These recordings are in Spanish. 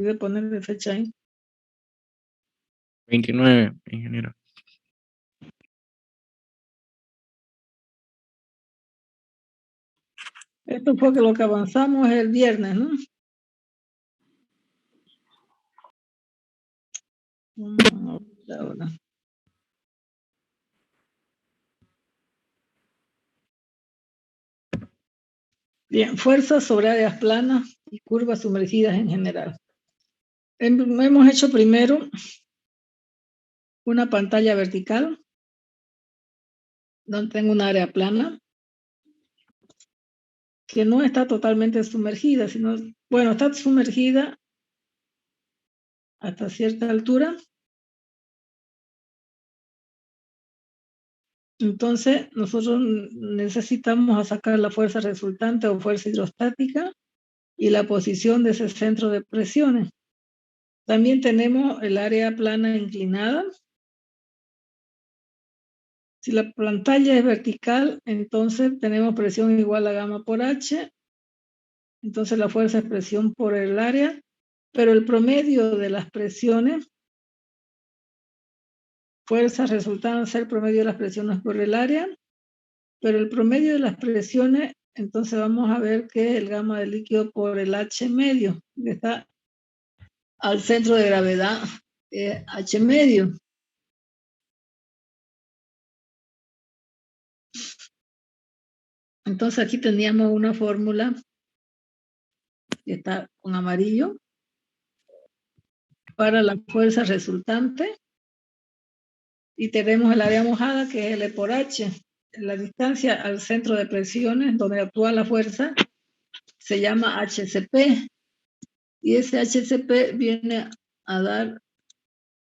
Voy a ponerle fecha ahí. 29, ingeniero. Esto fue lo que avanzamos el viernes, ¿no? Ahora. Bien, fuerzas sobre áreas planas y curvas sumergidas en general. Hemos hecho primero una pantalla vertical, donde tengo un área plana, que no está totalmente sumergida, sino, bueno, está sumergida hasta cierta altura. Entonces, nosotros necesitamos sacar la fuerza resultante o fuerza hidrostática y la posición de ese centro de presiones. También tenemos el área plana inclinada. Si la pantalla es vertical, entonces tenemos presión igual a gamma por H. Entonces la fuerza es presión por el área, pero el promedio de las presiones, fuerzas resultan ser promedio de las presiones por el área, pero el promedio de las presiones, entonces vamos a ver que el gamma del líquido por el H medio, que está al centro de gravedad, H medio. Entonces aquí teníamos una fórmula que está con amarillo para la fuerza resultante y tenemos el área mojada que es L por H. La distancia al centro de presiones donde actúa la fuerza se llama HCP y ese HCP viene a dar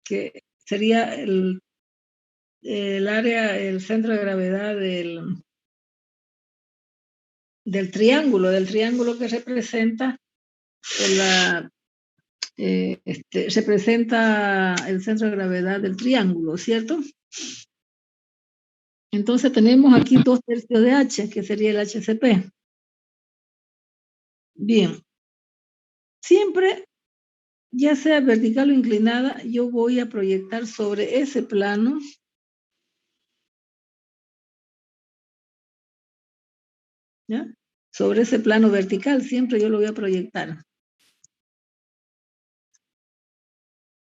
que sería el área, el centro de gravedad del triángulo que representa representa el centro de gravedad del triángulo, ¿cierto? Entonces tenemos aquí 2/3 de H, que sería el HCP. Bien. Siempre, ya sea vertical o inclinada, yo voy a proyectar sobre ese plano ¿ya? Sobre ese plano vertical, siempre yo lo voy a proyectar.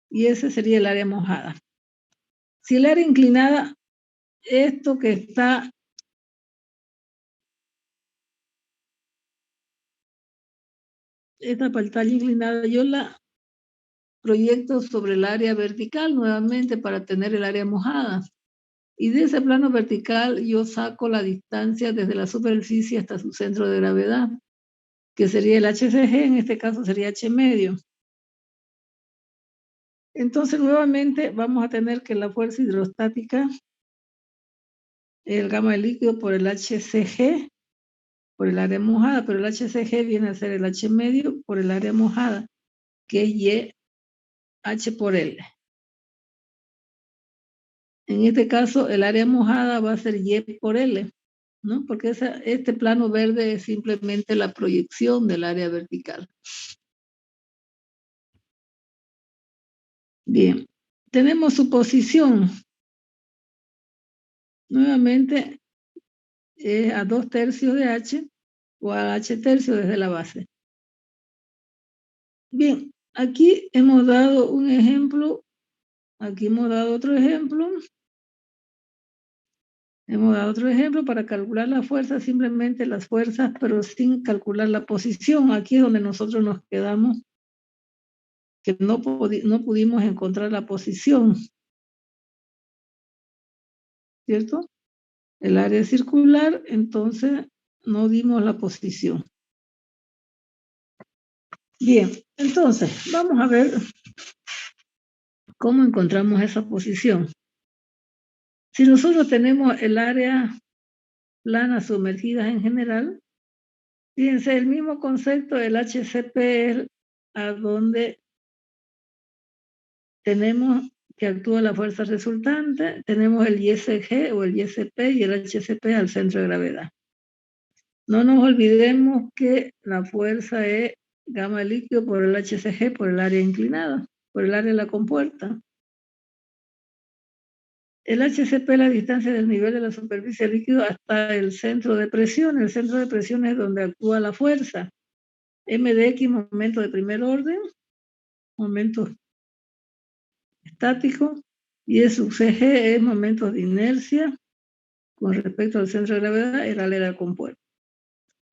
Y ese sería el área mojada. Si el área inclinada, esto que está esta pantalla inclinada, yo la proyecto sobre el área vertical nuevamente para tener el área mojada. Y de ese plano vertical yo saco la distancia desde la superficie hasta su centro de gravedad, que sería el HCG, en este caso sería H medio. Entonces nuevamente vamos a tener que la fuerza hidrostática, el gamma del líquido por el HCG, por el área mojada, pero el HCG viene a ser el H medio por el área mojada, que es Y H por L. En este caso, el área mojada va a ser Y por L, ¿no? Porque este plano verde es simplemente la proyección del área vertical. Bien, tenemos su posición. Nuevamente, a 2/3 de H o a H tercio desde la base. Bien, aquí hemos dado un ejemplo, aquí hemos dado otro ejemplo. Hemos dado otro ejemplo para calcular la fuerza, simplemente las fuerzas, pero sin calcular la posición. Aquí es donde nosotros nos quedamos, que no pudimos encontrar la posición, ¿cierto? El área circular, entonces no dimos la posición. Bien, entonces vamos a ver cómo encontramos esa posición. Si nosotros tenemos el área plana sumergida en general, fíjense, el mismo concepto del HCP es a donde tenemos que actúa la fuerza resultante, tenemos el ISG o el ISP y el HCP al centro de gravedad. No nos olvidemos que la fuerza es gamma del líquido por el HCG por el área inclinada, por el área de la compuerta. El HCP es la distancia del nivel de la superficie del líquido hasta el centro de presión. El centro de presión es donde actúa la fuerza. M de X, momento de primer orden, momento estático, y E sub CG es momentos de inercia con respecto al centro de gravedad, el área de la compuerta.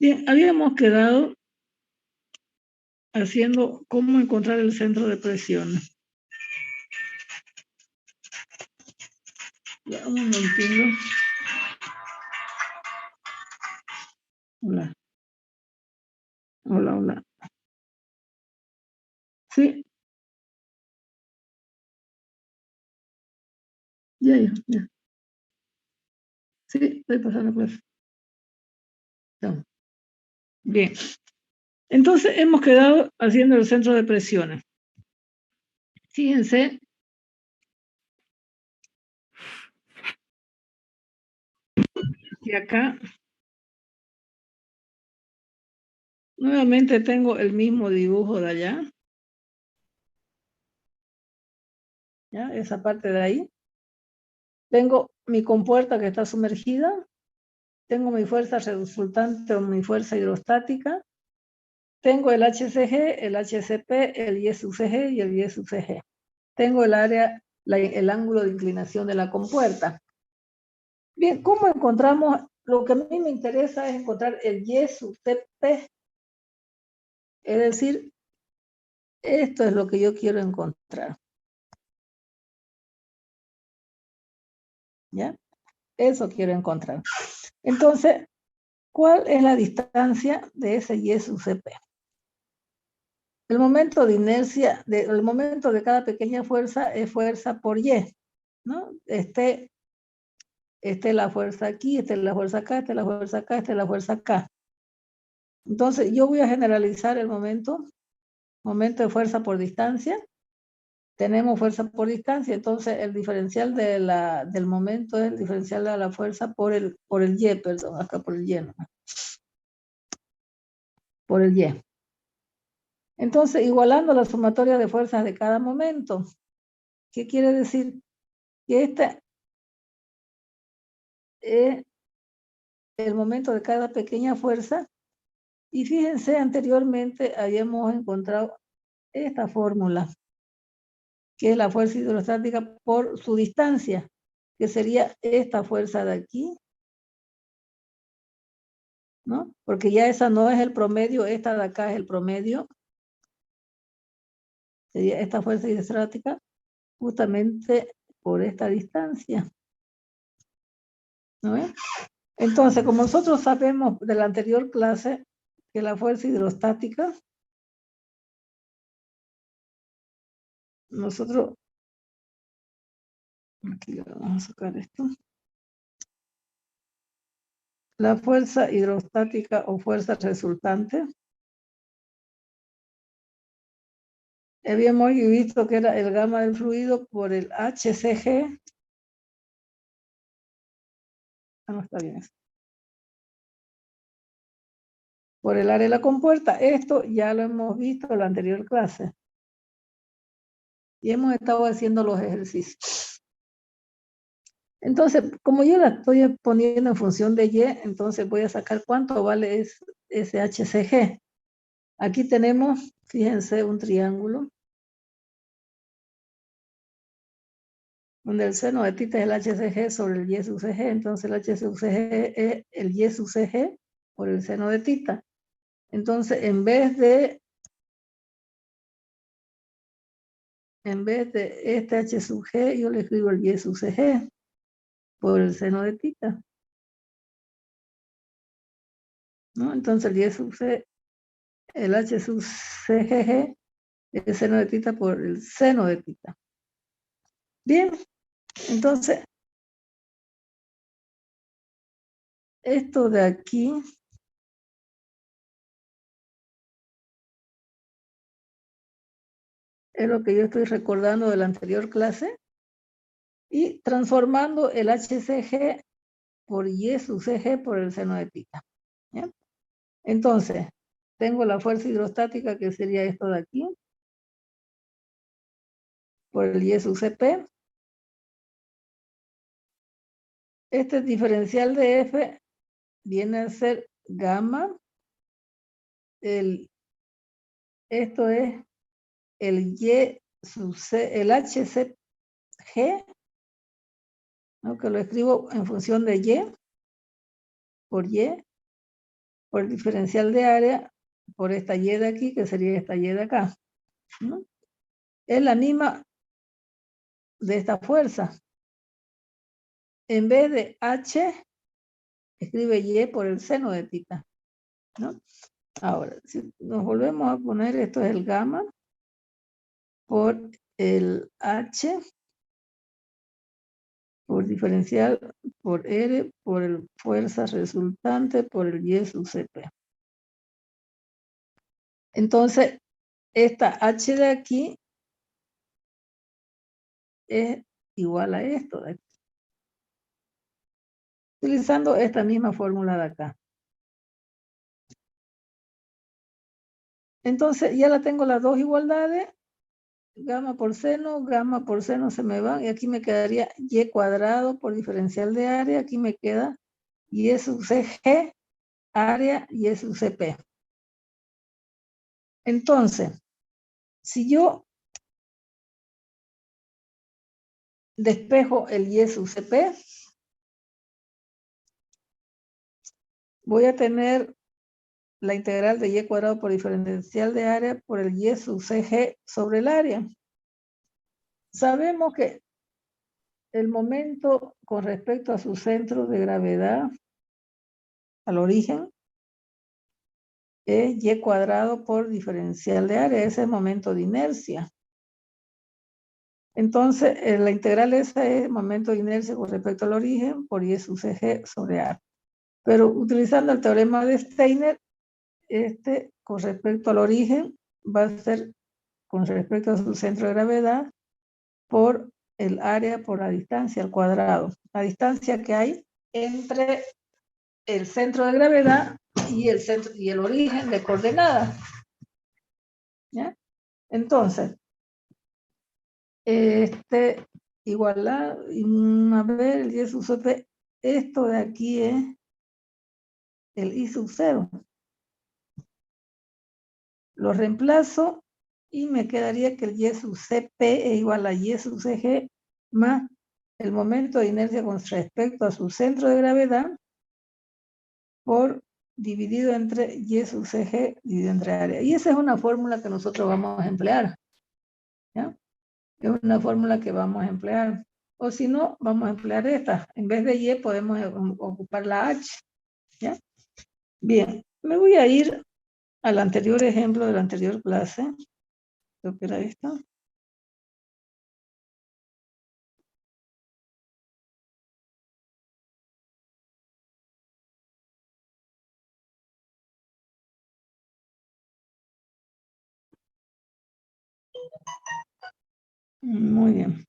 Bien, habíamos quedado haciendo cómo encontrar el centro de presión. Ya, un momentito. Hola. Hola, hola. Sí. Ya. Sí, estoy pasando por eso. No. Bien. Entonces hemos quedado haciendo el centro de presiones. Fíjense que acá nuevamente tengo el mismo dibujo de allá. ¿Ya? Esa parte de ahí. Tengo mi compuerta que está sumergida. Tengo mi fuerza resultante o mi fuerza hidrostática. Tengo el HCG, el HCP, el Y sub CG y el Y sub CG. Tengo el área, el ángulo de inclinación de la compuerta. Bien, ¿cómo encontramos? Lo que a mí me interesa es encontrar el Y sub TP. Es decir, esto es lo que yo quiero encontrar. ¿Ya? Eso quiero encontrar. Entonces, ¿cuál es la distancia de ese Y sub CP? El momento de inercia, el momento de cada pequeña fuerza es fuerza por Y, ¿no? Esté la fuerza aquí, esta es la fuerza acá, esta es la fuerza acá, esta es la fuerza acá. Entonces, yo voy a generalizar el momento de fuerza por distancia. Tenemos fuerza por distancia, entonces el diferencial del momento es el diferencial de la fuerza por el Y, perdón, acá por el Y, ¿no? Por el Y. Entonces, igualando la sumatoria de fuerzas de cada momento. ¿Qué quiere decir? Que este es el momento de cada pequeña fuerza. Y fíjense, anteriormente habíamos encontrado esta fórmula, que es la fuerza hidrostática por su distancia, que sería esta fuerza de aquí, ¿no? Porque ya esa no es el promedio, esta de acá es el promedio. Sería esta fuerza hidrostática justamente por esta distancia, ¿no? Entonces, como nosotros sabemos de la anterior clase que la fuerza hidrostática, nosotros, aquí vamos a sacar esto, la fuerza hidrostática o fuerza resultante, habíamos visto que era el gamma del fluido por el HCG. No está bien eso. Por el área de la compuerta. Esto ya lo hemos visto en la anterior clase. Y hemos estado haciendo los ejercicios. Entonces, como yo la estoy poniendo en función de Y, entonces voy a sacar cuánto vale ese HCG. Aquí tenemos, fíjense, un triángulo, donde el seno de tita es el HCG sobre el Y sub CG, entonces el H sub CG es el Y sub CG por el seno de tita. Entonces, en vez de este H sub G, yo le escribo el Y sub CG por el seno de tita, ¿no? Entonces el Y sub C, el H sub CGG, el seno de tita por el seno de tita. Bien, entonces, esto de aquí es lo que yo estoy recordando de la anterior clase y transformando el HCG por Y sub CG por el seno de tita. ¿Ya? Entonces, tengo la fuerza hidrostática, que sería esto de aquí, por el Y sub Cp. Este diferencial de F viene a ser gamma. Esto es el Y sub C, el HCG, ¿no? Que lo escribo en función de Y, por el diferencial de área, por esta Y de aquí, que sería esta Y de acá, ¿no? Es la misma de esta fuerza. En vez de H, escribe Y por el seno de tita, ¿no? Ahora, si nos volvemos a poner, esto es el gamma por el H, por diferencial, por R, por el fuerza resultante, por el Y sub Cp. Entonces, esta H de aquí es igual a esto de aquí, utilizando esta misma fórmula de acá. Entonces, ya la tengo las dos igualdades, gamma por seno se me van, y aquí me quedaría Y cuadrado por diferencial de área, aquí me queda Y sub Cg, área, Y sub Cp. Entonces, si yo despejo el Y sub Cp, voy a tener la integral de Y cuadrado por diferencial de área por el Y sub Cg sobre el área. Sabemos que el momento con respecto a su centro de gravedad, al origen, es Y cuadrado por diferencial de área, ese es el momento de inercia. Entonces, la integral esa es momento de inercia con respecto al origen por Y sub Cg sobre A. Pero utilizando el teorema de Steiner, con respecto al origen va a ser con respecto a su centro de gravedad por el área por la distancia al cuadrado. La distancia que hay entre el centro de gravedad y el origen de coordenadas. ¿Ya? Entonces, igualdad, a ver, el Y sub Cp, esto de aquí es el I sub 0. Lo reemplazo y me quedaría que el Y sub Cp es igual a Y sub Cg más el momento de inercia con respecto a su centro de gravedad por dividido entre Y sub Cg dividido entre área. Y esa es una fórmula que nosotros vamos a emplear. ¿Ya? Es una fórmula que vamos a emplear. O si no, vamos a emplear esta. En vez de Y podemos ocupar la H. ¿Ya? Bien, me voy a ir al anterior ejemplo de la anterior clase. Creo que era esto. Muy bien.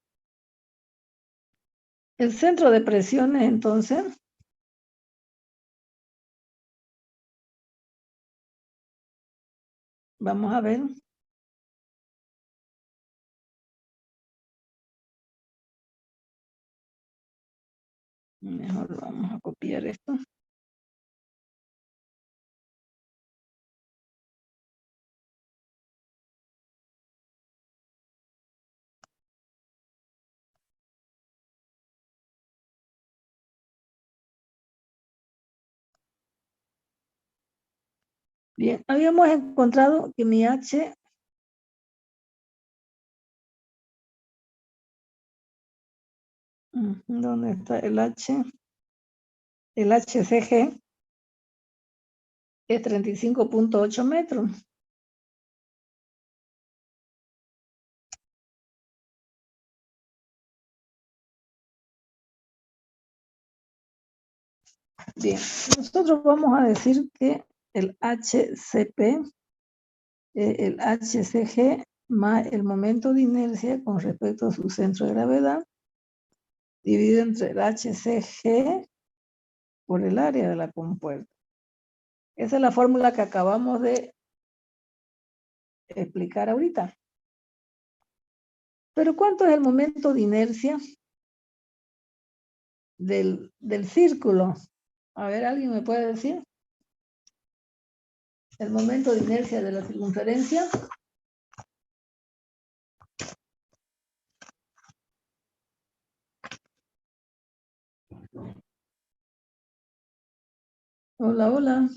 El centro de presiones, entonces, vamos a ver. Mejor vamos a copiar esto. Bien, habíamos encontrado que mi H ¿dónde está el H? El HCG es 35.8 metros. Bien, nosotros vamos a decir que el HCP es el HCG más el momento de inercia con respecto a su centro de gravedad dividido entre el HCG por el área de la compuerta. Esa es la fórmula que acabamos de explicar ahorita. Pero ¿cuánto es el momento de inercia del círculo? A ver, ¿alguien me puede decir? El momento de inercia de la circunferencia. Hola, hola.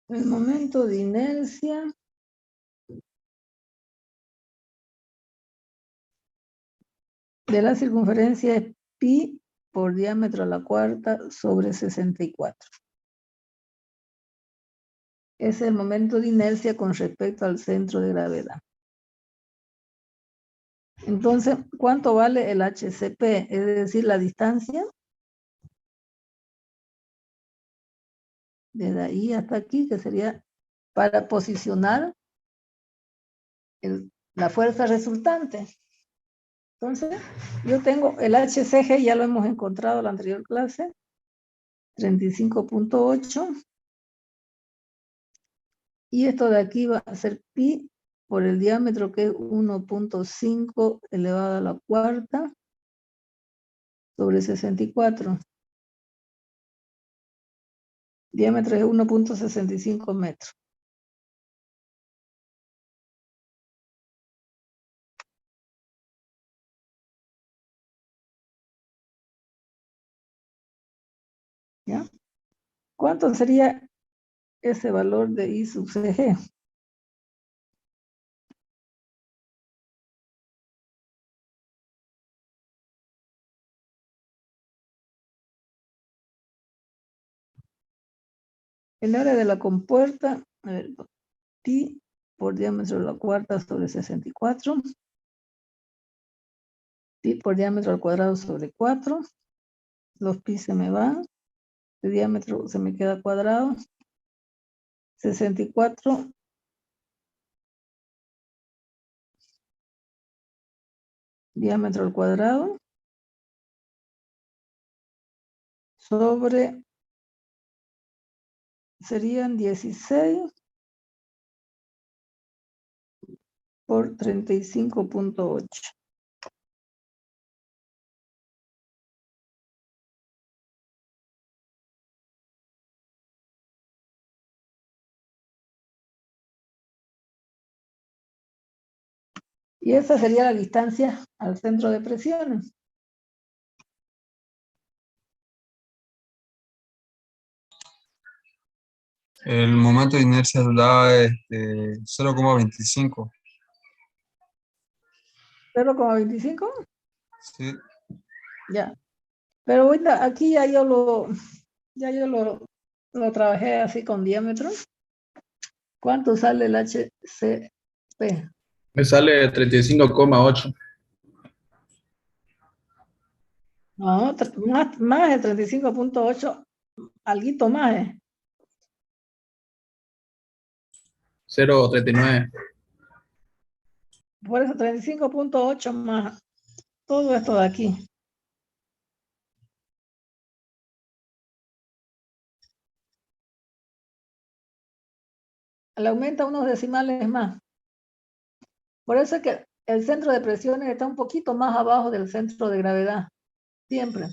El momento de inercia de la circunferencia es pi por diámetro a la cuarta sobre 64. Es el momento de inercia con respecto al centro de gravedad. Entonces, ¿cuánto vale el HCP? Es decir, la distancia desde ahí hasta aquí, que sería para posicionar la fuerza resultante. Entonces, yo tengo el HCG, ya lo hemos encontrado en la anterior clase, 35.8. Y esto de aquí va a ser pi por el diámetro, que es 1.5 elevado a la cuarta sobre 64. Diámetro es 1.65 metros. ¿Ya? ¿Cuánto sería ese valor de I sub CG? El área de la compuerta, a ver, pi por diámetro de la cuarta sobre 64. Pi por diámetro al cuadrado sobre 4. Los pi se me van. El diámetro se me queda cuadrado. 64 diámetro al cuadrado sobre, serían 16 por 35.8. Y esa sería la distancia al centro de presiones. El momento de inercia da 0,25. 0,25. Sí. Ya. Pero ahorita aquí ya yo lo trabajé así con diámetro. ¿Cuánto sale el HCP? Me sale 35,8. No, más de 35.8, alguito más. 0,39. Por eso 35.8 más todo esto de aquí. Le aumenta unos decimales más. Por eso es que el centro de presiones está un poquito más abajo del centro de gravedad. Siempre.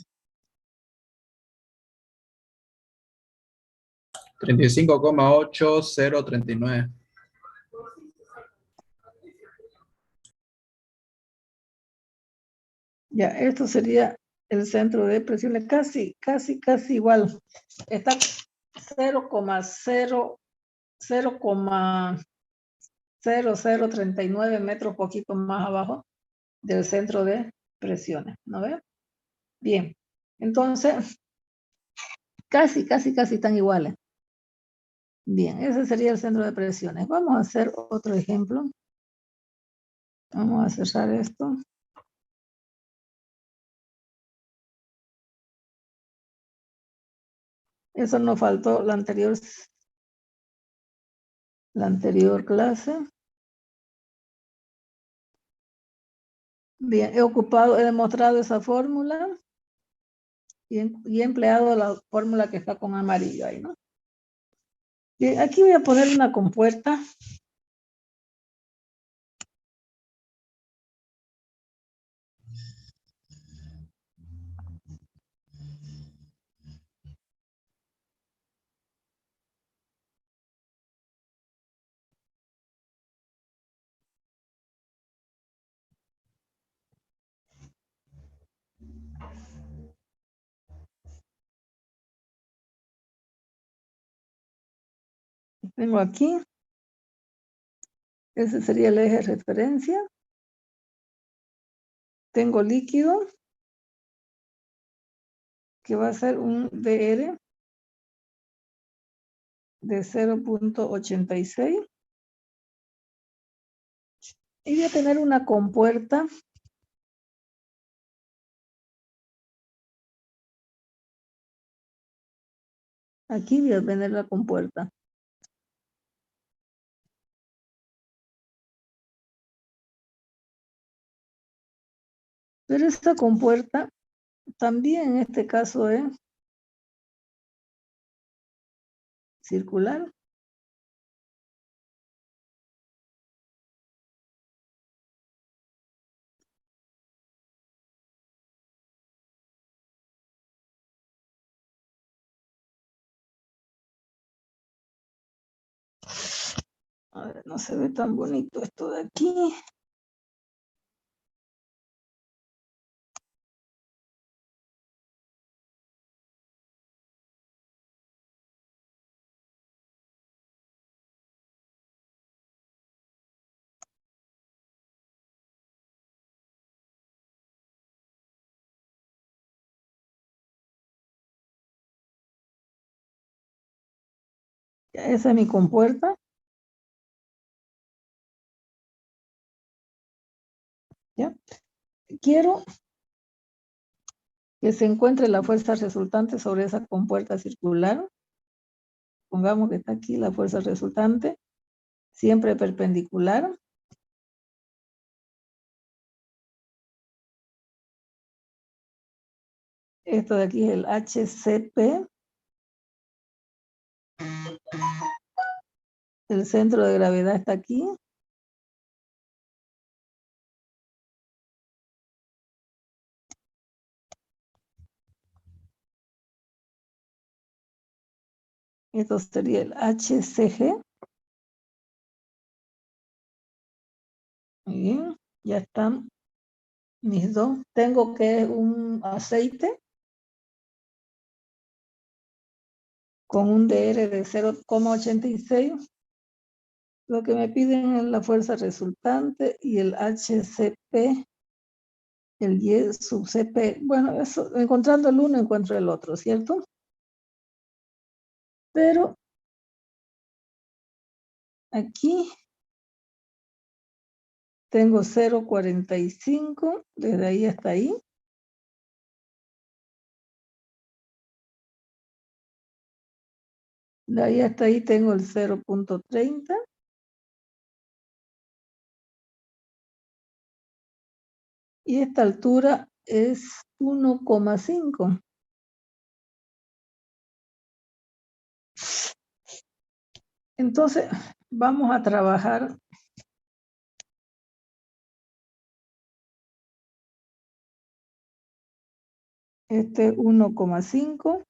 35,8039. Ya, esto sería el centro de presiones, casi igual. Está 0,0039 metros, poquito más abajo del centro de presiones, ¿no ve? Bien, entonces, casi están iguales. Bien, ese sería el centro de presiones. Vamos a hacer otro ejemplo. Vamos a cerrar esto. Eso nos faltó la anterior clase. Bien, he demostrado esa fórmula. y he empleado la fórmula que está con amarillo ahí, ¿no? Bien, aquí voy a poner una compuerta. Tengo aquí, ese sería el eje de referencia. Tengo líquido, que va a ser un DR de 0.86. Y voy a tener una compuerta aquí, voy a tener la compuerta. Pero esta compuerta también en este caso es circular. A ver, no se ve tan bonito esto de aquí. Ya, esa es mi compuerta. ¿Ya? Quiero que se encuentre la fuerza resultante sobre esa compuerta circular. Pongamos que está aquí la fuerza resultante, siempre perpendicular. Esto de aquí es el HCP. El centro de gravedad está aquí. Esto sería el HCG. Muy bien, ya están mis dos. Tengo que un aceite con un DR de 0,86. Lo que me piden es la fuerza resultante y el HCP, el Y sub CP. Bueno, eso, encontrando el uno encuentro el otro, ¿cierto? Pero aquí tengo 0,45, desde ahí hasta ahí. De ahí hasta ahí tengo el 0,30. Y esta altura es 1,5. Entonces, vamos a trabajar este 1,5.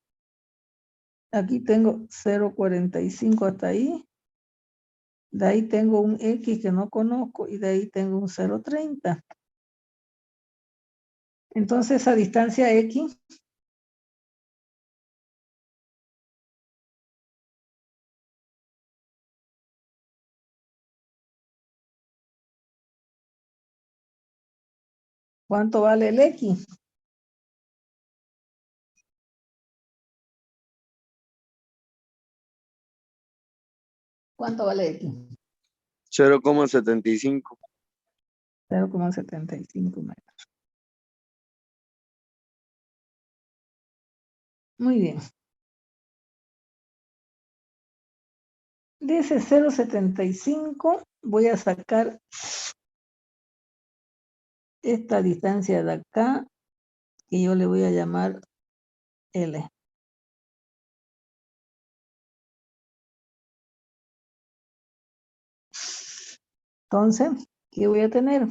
Aquí tengo 0,45 hasta ahí. De ahí tengo un X que no conozco y de ahí tengo un 0,30. Entonces, esa distancia X ¿cuánto vale el X? ¿Cuánto vale X? 0,75. 0,75 metros. Muy bien. De ese 0,75 voy a sacar esta distancia de acá, que yo le voy a llamar L. Entonces, ¿qué voy a tener?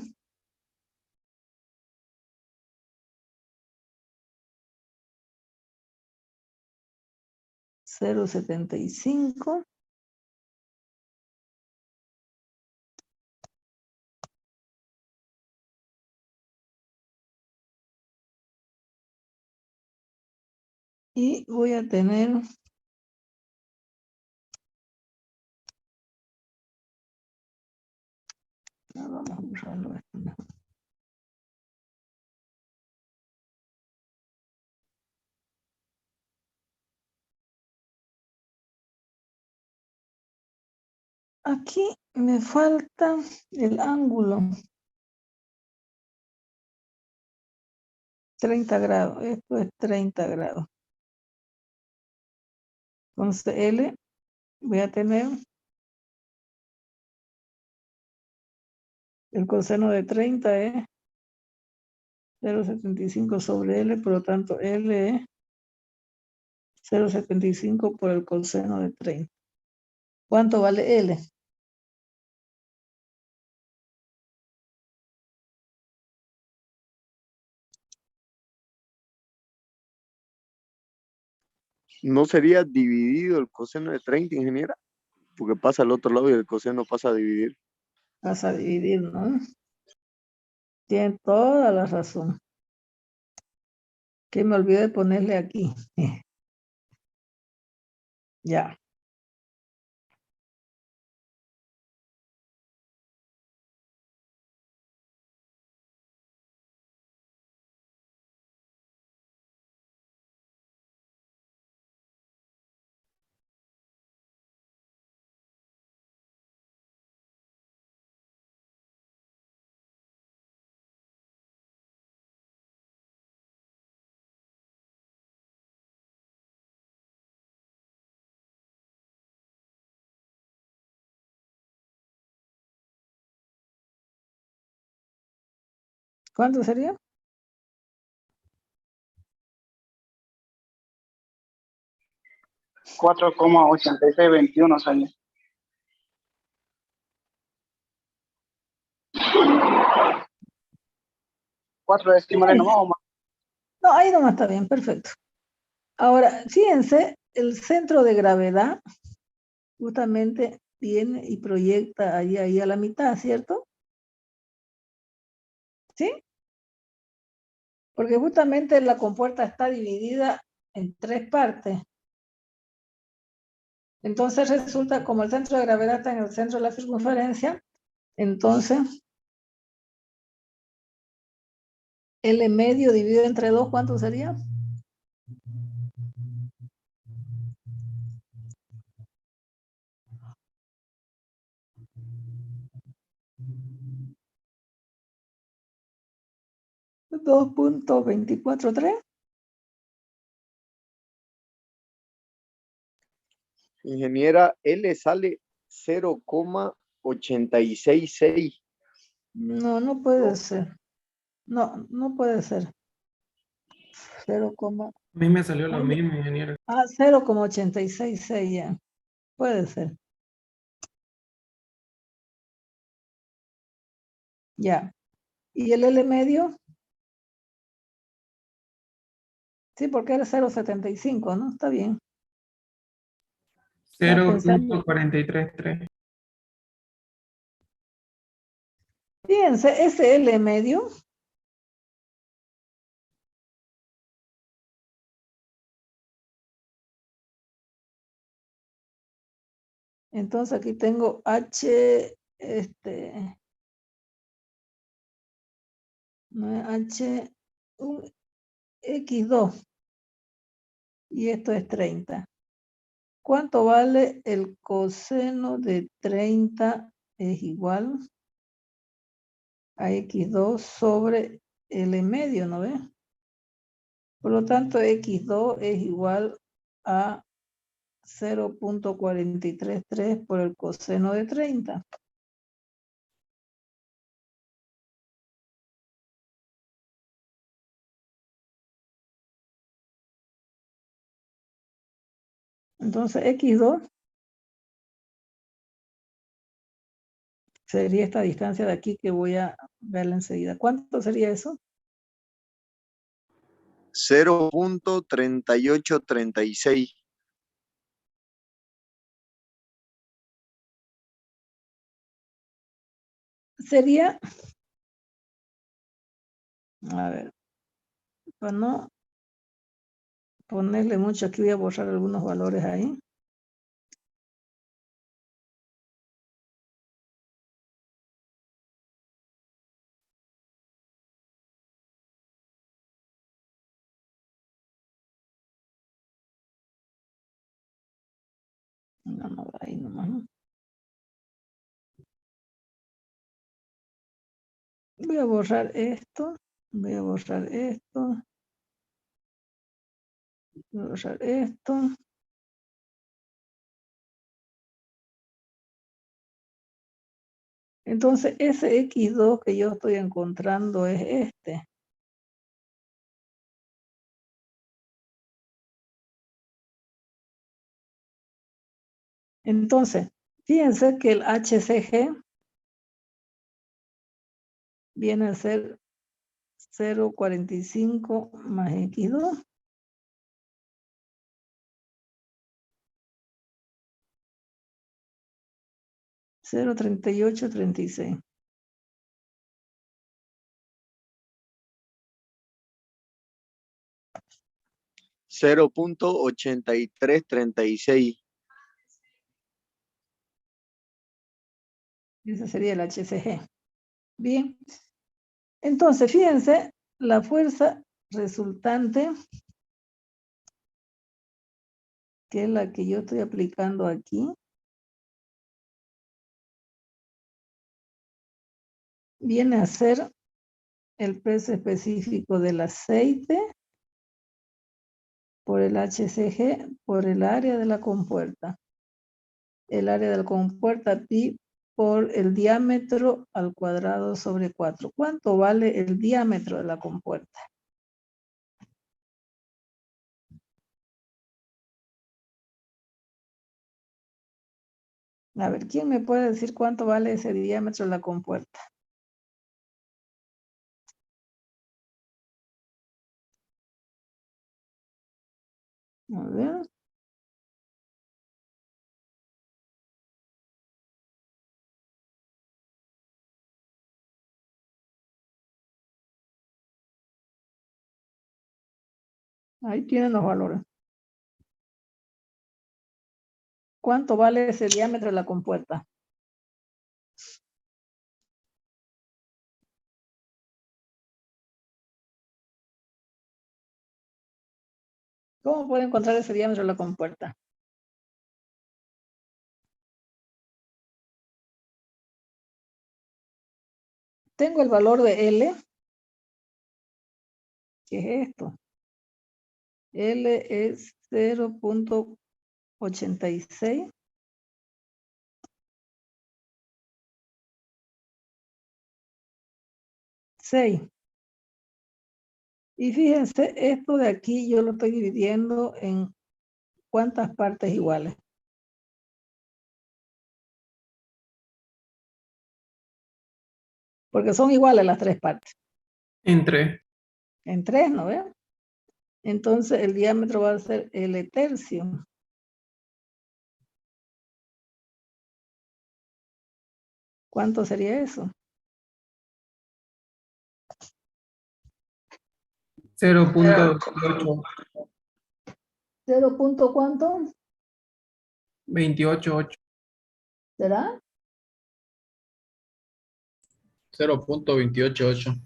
$0.75 y voy a tener vamos a borrarlo esto mejor. Aquí me falta el ángulo. 30 grados. Esto es 30 grados. Entonces L voy a tener el coseno de 30 es 0.75 sobre L, por lo tanto L es 0.75 por el coseno de 30. ¿Cuánto vale L? ¿No sería dividido el coseno de 30, ingeniera? Porque pasa al otro lado y el coseno pasa a dividir. Vas a dividir, ¿no? Tiene toda la razón. Que me olvidé de ponerle aquí. Ya. ¿Cuánto sería? 4,8621 salió. 4 decimales nomás o más. No, ahí nomás está bien, perfecto. Ahora, fíjense, el centro de gravedad justamente viene y proyecta ahí a la mitad, ¿cierto? ¿Sí? Porque justamente la compuerta está dividida en 3 partes. Entonces resulta, como el centro de gravedad está en el centro de la circunferencia, entonces L medio dividido entre 2, ¿cuánto sería? $2.243. Ingeniera, L sale 0,866. No, no puede ser. No, no puede ser. 0, A mí me salió lo mismo, ingeniero. 0,866 ya. Puede ser. Ya. ¿Y el L medio? Sí, porque era 0,75, ¿no? Está bien. Estaba pensando. 0.433. Fíjense, ese L medio entonces aquí tengo H, no es H, un X2 y esto es 30. ¿Cuánto vale el coseno de 30 es igual a X2 sobre L medio, ¿no ves? Por lo tanto, X2 es igual a 0.433 por el coseno de 30. Entonces, X2 sería esta distancia de aquí que voy a verla enseguida. ¿Cuánto sería eso? 0.3836. Sería, a ver, para no ponerle mucho, aquí voy a borrar algunos valores ahí. No, ahí nomás, ¿no? Voy a borrar esto, voy a borrar esto, voy a borrar esto. Entonces, ese X2 que yo estoy encontrando es este. Entonces, fíjense que el HCG viene a ser 0.45 más X2. Cero 3836. Cero punto 8336. Ese sería el HCG. Bien. Entonces, fíjense, la fuerza resultante, que es la que yo estoy aplicando aquí, viene a ser el peso específico del aceite por el HCG por el área de la compuerta. El área de la compuerta pi por el diámetro al cuadrado sobre 4. ¿Cuánto vale el diámetro de la compuerta? A ver, ¿quién me puede decir cuánto vale ese diámetro de la compuerta? A ver. Ahí tienen los valores. ¿Cuánto vale ese diámetro de la compuerta? ¿Cómo puedo encontrar ese diámetro de la compuerta? Tengo el valor de L, que es esto. L es 0.86. 6. Y fíjense, esto de aquí yo lo estoy dividiendo en cuántas partes iguales. Porque son iguales las tres partes. En 3. En 3, ¿no ven? Entonces el diámetro va a ser L tercio. ¿Cuánto sería eso? 0.28. 0. ¿Cuánto? 28.8. ¿Será? 0.288.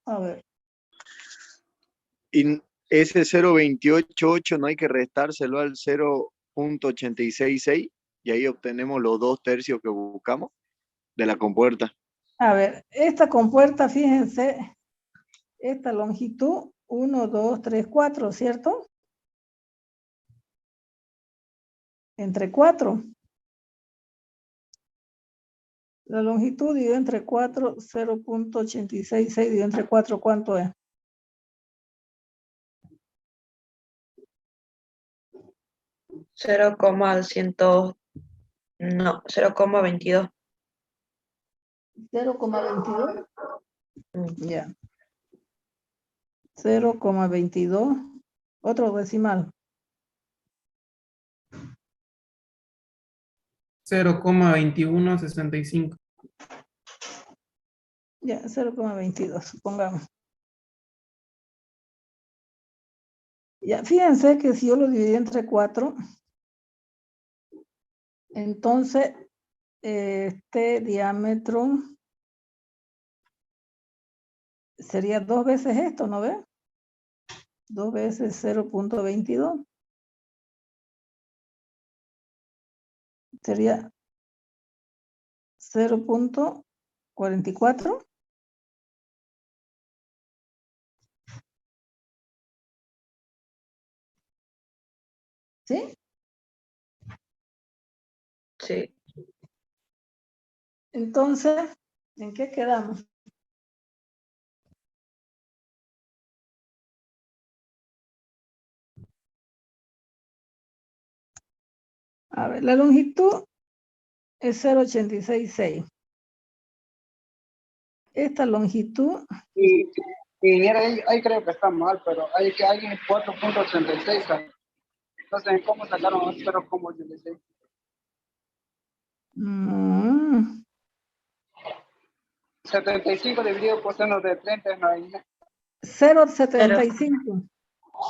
A ver. Y ese 0.288 no hay que restárselo al 0.866 y ahí obtenemos los 2/3 que buscamos de la compuerta. A ver, esta compuerta, fíjense, esta longitud, 1, 2, 3, 4, ¿cierto? Entre 4. La longitud dividido entre 4, 0.866 dividido entre 4, ¿cuánto es? 0,200, no, 0,22. 0,22. Mm. Ya. 0,22. Otro decimal. 0,2165. Ya, 0,22, supongamos. Ya, fíjense que si yo lo dividí entre 4, entonces este diámetro sería 2 veces esto, ¿no ve? 2 veces 0,22. Sería 0,44. ¿Sí? Sí. Entonces, ¿en qué quedamos? A ver, la longitud es 0,866. Esta longitud, Y ingeniero, ahí creo que está mal, pero hay que alguien 4,86. Entonces, ¿cómo sacaron 0,86? mm, 75 dividido por seno de 30 es 9. 0,75.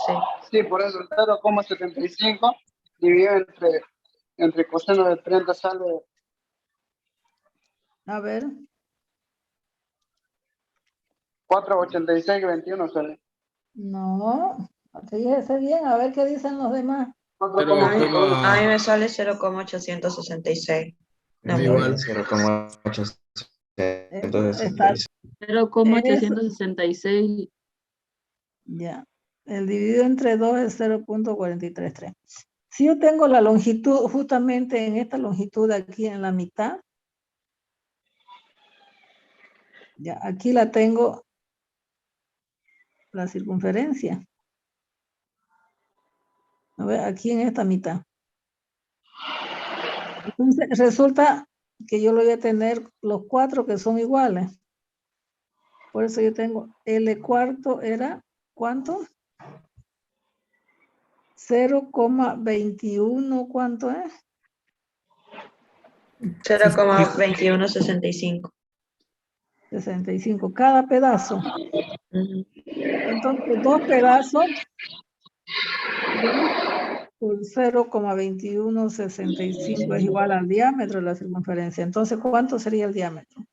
Sí. Sí, por eso 0,75 dividido entre coseno de 30 sale A ver, 4,8621 sale. no, fíjese bien, a ver qué dicen los demás. Pero A mí, toma, a mí me sale 0,866. No, da muy bien. igual. 0,866. Está, 0,866. ya. El dividido entre 2 es 0,433. Si yo tengo la longitud justamente en esta longitud de aquí en la mitad, ya aquí la tengo la circunferencia. A ver, aquí en esta mitad. Entonces resulta que yo lo voy a tener los 4 que son iguales. Por eso yo tengo L cuarto era, ¿cuánto? 0,21, ¿cuánto es? 0,2165. 65, cada pedazo. Ujú. Entonces, 2 pedazos por 0,2165 es igual al diámetro de la circunferencia. Entonces, ¿cuánto sería el diámetro?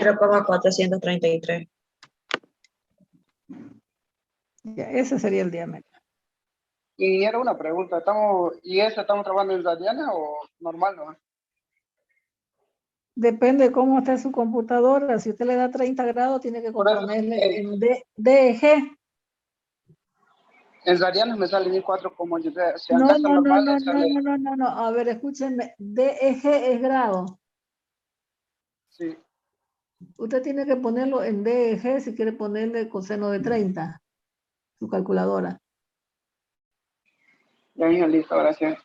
$0,433. Ya, ese sería el diámetro. Ingeniero, una pregunta. ¿Estamos trabajando en radiana o normal, no? Depende de cómo esté su computadora. Si usted le da 30 grados, tiene que Por eso, ponerle en DEG. en radianes me sale 14,83. Si No, andas en no, no, normal, no, me no, sale. no, no, no, no. A ver, escúchenme. DEG es grado. Sí. Usted tiene que ponerlo en DEG si quiere ponerle coseno de 30, su calculadora. Ya, listo, gracias.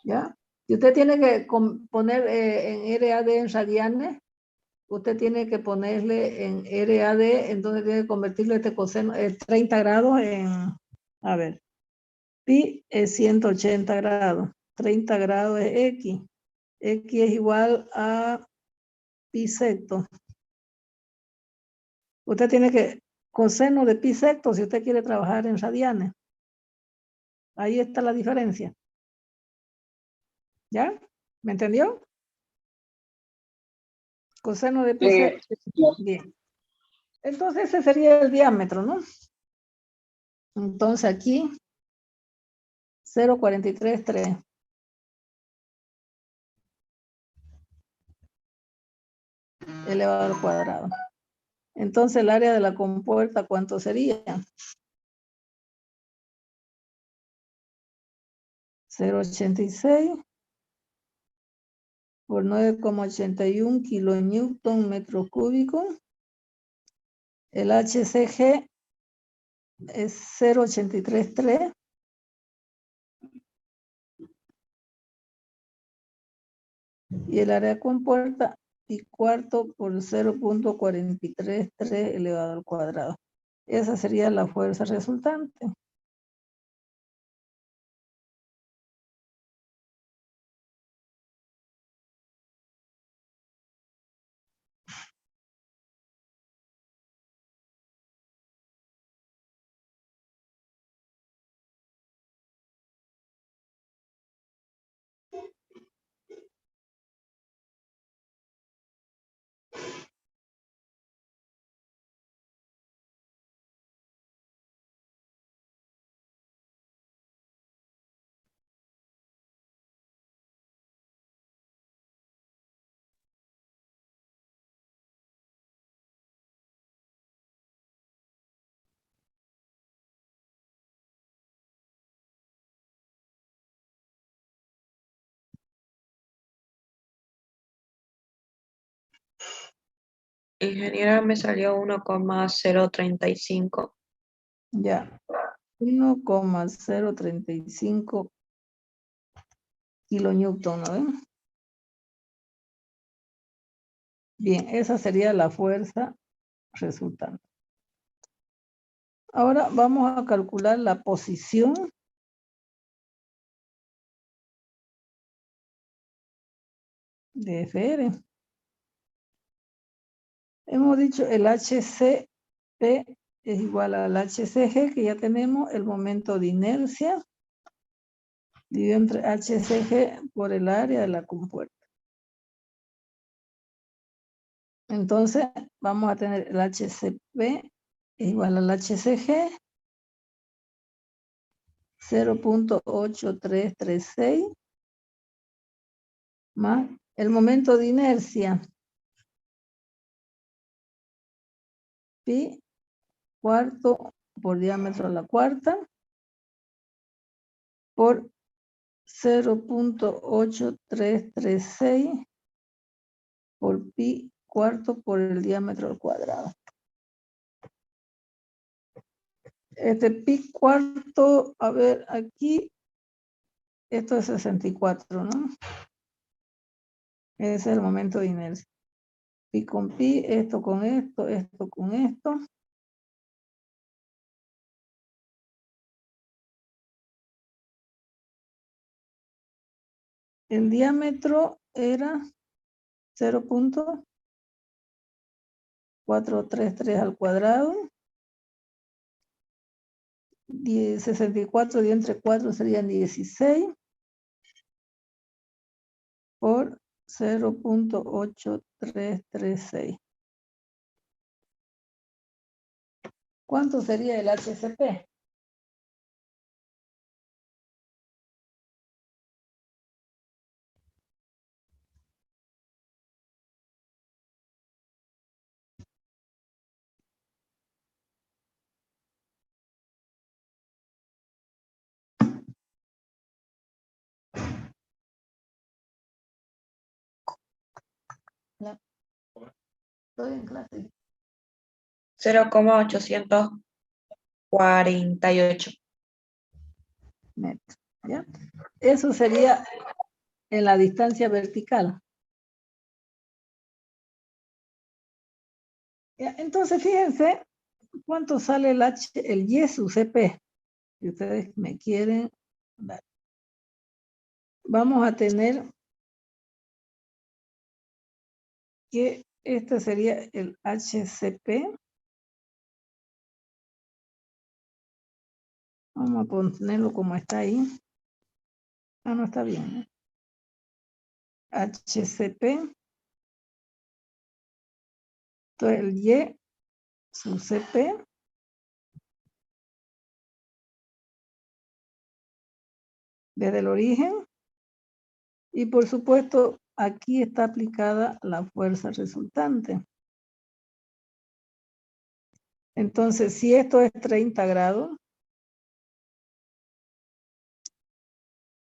¿Ya? Si usted tiene que poner en RAD en radianes, usted tiene que ponerle en RAD, entonces tiene que convertirle este coseno, 30 grados en, a ver, pi es 180 grados, 30 grados es X. X es igual a pi sexto. Usted tiene que, coseno de pi sexto, si usted quiere trabajar en radianes. Ahí está la diferencia. ¿Ya? ¿Me entendió? Coseno de pi sexto. Bien. Entonces ese sería el diámetro, ¿no? Entonces aquí 0,433 elevado al cuadrado. Entonces el área de la compuerta, ¿cuánto sería? 0,86 por 9,81 kilonewton metro cúbico El HCG es 0,833. Y el área compuerta pi cuarto por 0,433 elevado al cuadrado. Esa sería la fuerza resultante. Ingeniera, me salió 1,035. Ya. 1,035 kilonewton, ¿no ven? Bien, esa sería la fuerza resultante. Ahora vamos a calcular la posición de FR. Hemos dicho el HCP es igual al HCG, que ya tenemos el momento de inercia, dividido entre HCG por el área de la compuerta. Entonces, vamos a tener el HCP es igual al HCG, 0,8336, más el momento de inercia, pi cuarto por diámetro a la cuarta, por 0,8336 por pi cuarto por el diámetro al cuadrado. Este pi cuarto, a ver, aquí, esto es 64, ¿no? Ese es el momento de inercia. Pi con pi, esto con esto, esto con esto. El diámetro era 0,433 al cuadrado. 64 dividido entre 4 serían 16 por 0,8336. ¿Cuánto sería el HCP? Estoy en clase. 0,848. Metros, ¿ya? Eso sería en la distancia vertical. ¿Ya? Entonces, fíjense cuánto sale el Y sub CP. Si ustedes me quieren dar. Vamos a tener que este sería el HCP. Vamos a ponerlo como está ahí. Ah, no está bien, ¿eh? HCP. Entonces el Y sub CP desde el origen. Y por supuesto, aquí está aplicada la fuerza resultante. Entonces, si esto es 30 grados,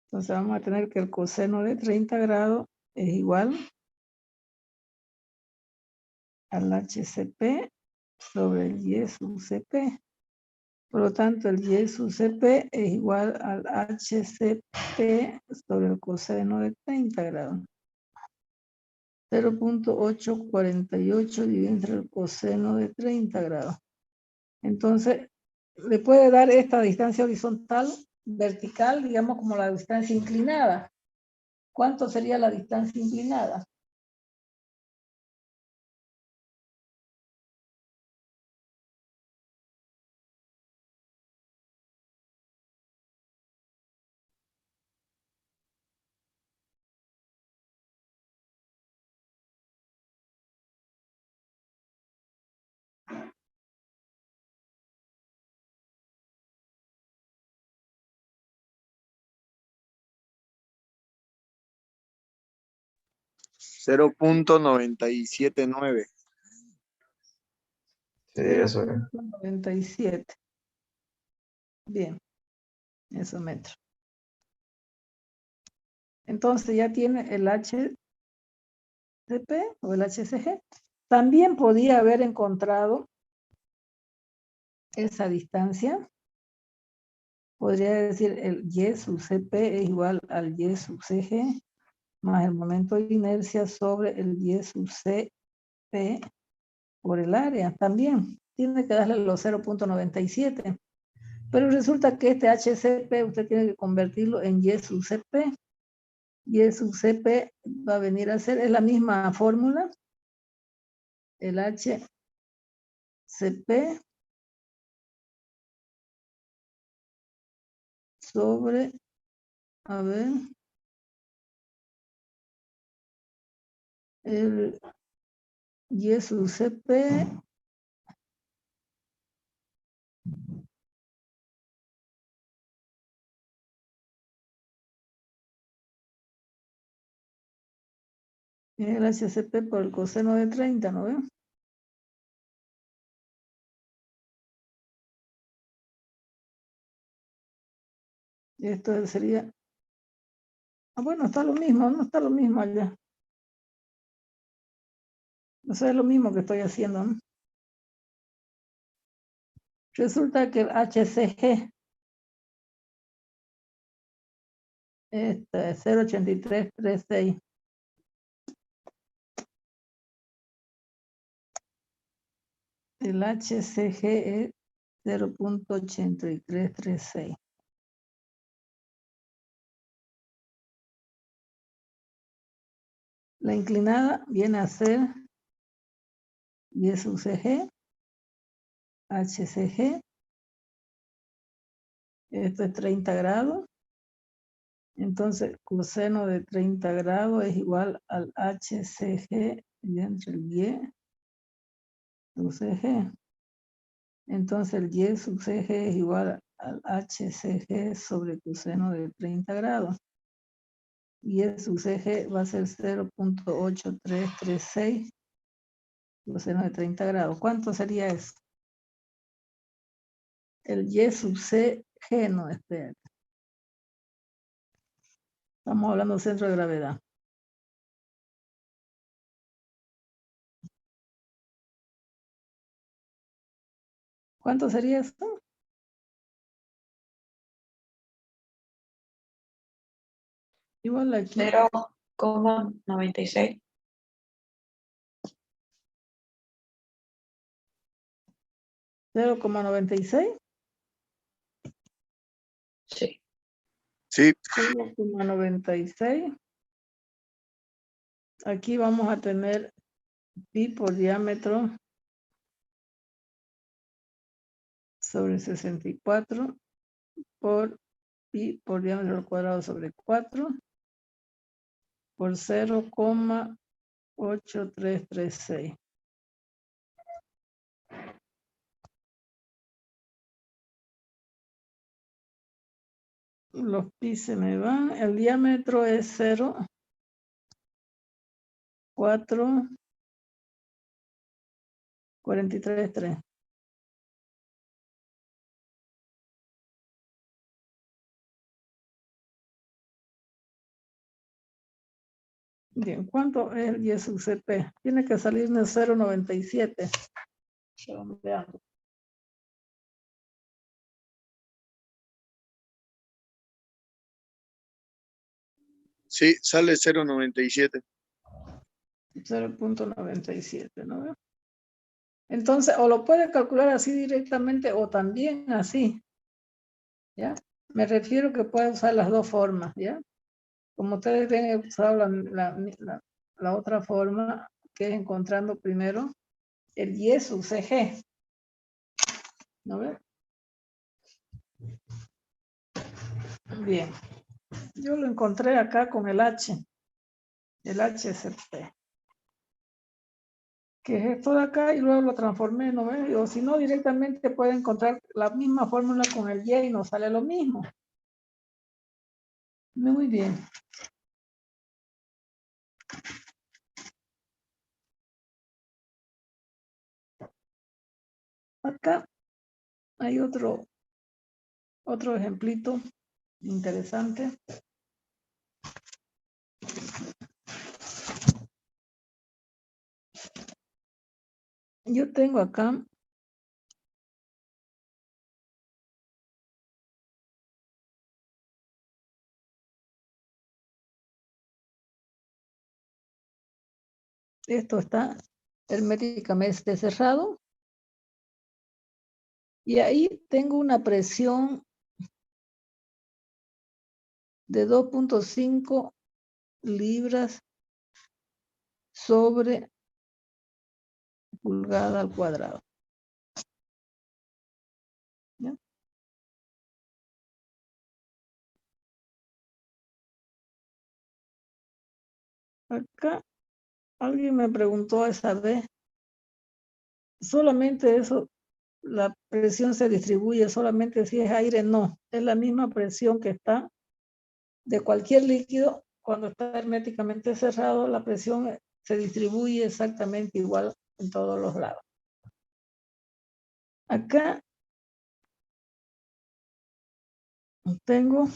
entonces vamos a tener que el coseno de 30 grados es igual al HCP sobre el Y sub CP. Por lo tanto, el Y sub CP es igual al HCP sobre el coseno de 30 grados. 0.848 dividido entre el coseno de 30 grados. Entonces, le puede dar esta distancia horizontal, vertical, digamos como la distancia inclinada. ¿Cuánto sería la distancia inclinada? .979. Sí, eso es. 97. Bien, eso metro. Entonces ya tiene el HCP o el HCG. También podía haber encontrado esa distancia. Podría decir el Y sub CP es igual al Y sub CG más el momento de inercia sobre el Y sub CP por el área. También tiene que darle los 0.97. Pero resulta que este HCP usted tiene que convertirlo en Y sub CP. Y sub CP va a venir a ser, es la misma fórmula, el HCP sobre, a ver, el Y sub CP es el HCP por el coseno de 30, ¿no ven? Esto sería, bueno, está lo mismo, no está lo mismo allá. O sea, es lo mismo que estoy haciendo, ¿no? Resulta que el HCG es 0.8336. El HCG es 0.8336. La inclinada viene a ser Y sub CG, HCG. Esto es 30 grados. Entonces, coseno de 30 grados es igual al HCG entre el Y sub CG. Entonces, el Y sub CG es igual al HCG sobre coseno de 30 grados. Y Y sub CG va a ser 0.8336 coseno de 30 grados. ¿Cuánto sería eso? El Y sub CG, no, espérate. Estamos hablando del centro de gravedad. ¿Cuánto sería esto? Igual aquí. 0,96. 0,96. Sí. Sí, 0,96. Aquí vamos a tener pi por diámetro sobre 64 por pi por diámetro al cuadrado sobre 4 por 0,8336. Los pi se me van. El diámetro es 0,443. Bien, ¿cuánto es el Y sub CP? Tiene que salirme 0,97. redondeando. Sí, sale 0.97. 0.97, ¿no? Entonces, o lo puede calcular así directamente o también así, ¿ya? Me refiero que puede usar las dos formas, ¿ya? Como ustedes ven, he usado la otra forma, que es encontrando primero el Y sub CG, ¿no ven? Bien, yo lo encontré acá con el HCP, que es esto de acá, y luego lo transformé, ¿no ven? O si no, directamente puede encontrar la misma fórmula con el Y y nos sale lo mismo. Muy bien. Acá hay otro ejemplito interesante. Yo tengo acá esto está herméticamente cerrado y ahí tengo una presión de 2.5 libras sobre pulgada al cuadrado. ¿Ya? Acá alguien me preguntó esa vez, solamente eso, la presión se distribuye solamente si es aire, no, es la misma presión que está de cualquier líquido. Cuando está herméticamente cerrado, la presión se distribuye exactamente igual en todos los lados. Acá tengo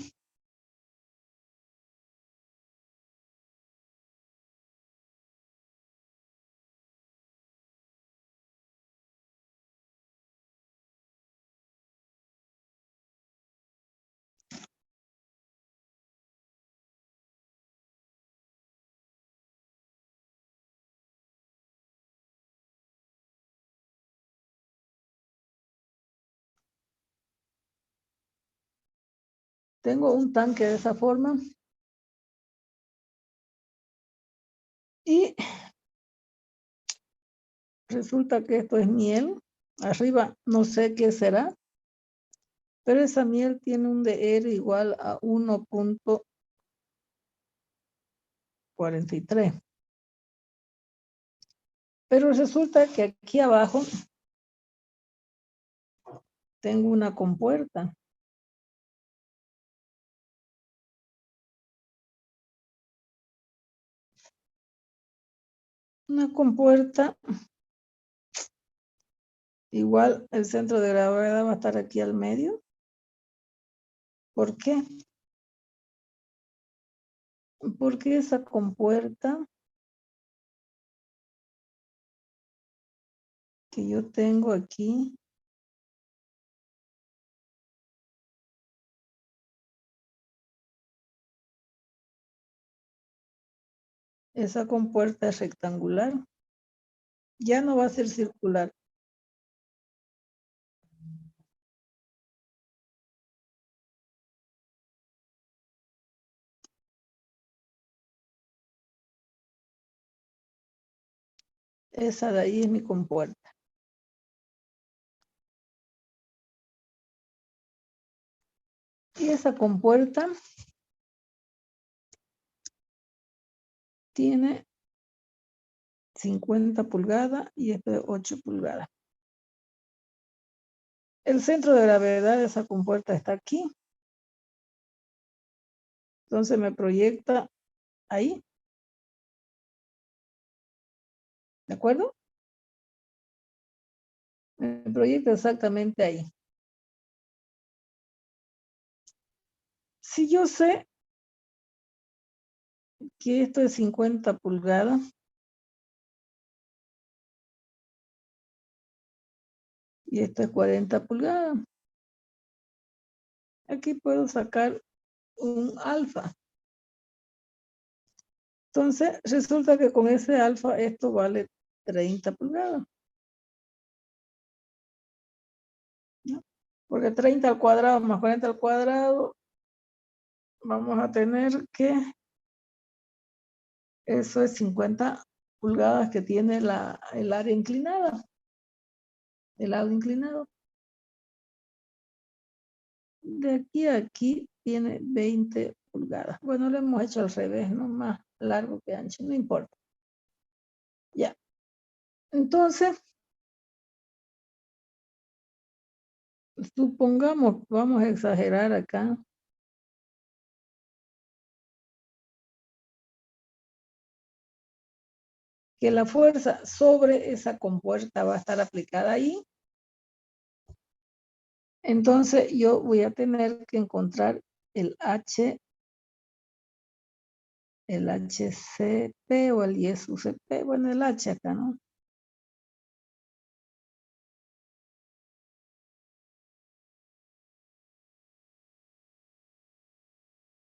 un tanque de esa forma y resulta que esto es miel. Arriba no sé qué será, pero esa miel tiene un DR igual a 1.43. Pero resulta que aquí abajo tengo una compuerta. Una compuerta, igual el centro de gravedad va a estar aquí al medio. ¿Por qué? Porque esa compuerta que yo tengo aquí esa compuerta es rectangular, ya no va a ser circular. Esa de ahí es mi compuerta. Y esa compuerta tiene 50 pulgadas y esto es 8 pulgadas. El centro de gravedad de esa compuerta está aquí. Entonces me proyecta ahí. ¿De acuerdo? Me proyecta exactamente ahí. Si yo sé que esto es 50 pulgadas, Y esto es 40 pulgadas. Aquí puedo sacar un alfa. Entonces, resulta que con ese alfa esto vale 30 pulgadas. ¿No? Porque 30 al cuadrado más 40 al cuadrado, vamos a tener que, eso es 50 pulgadas que tiene el área inclinada. El lado inclinado. De aquí a aquí tiene 20 pulgadas. Bueno, lo hemos hecho al revés, ¿no? Más largo que ancho, no importa. Ya. Entonces, supongamos, vamos a exagerar acá. Que la fuerza sobre esa compuerta va a estar aplicada ahí. Entonces, yo voy a tener que encontrar el HCP o el ISUCP, bueno, el H acá, ¿no?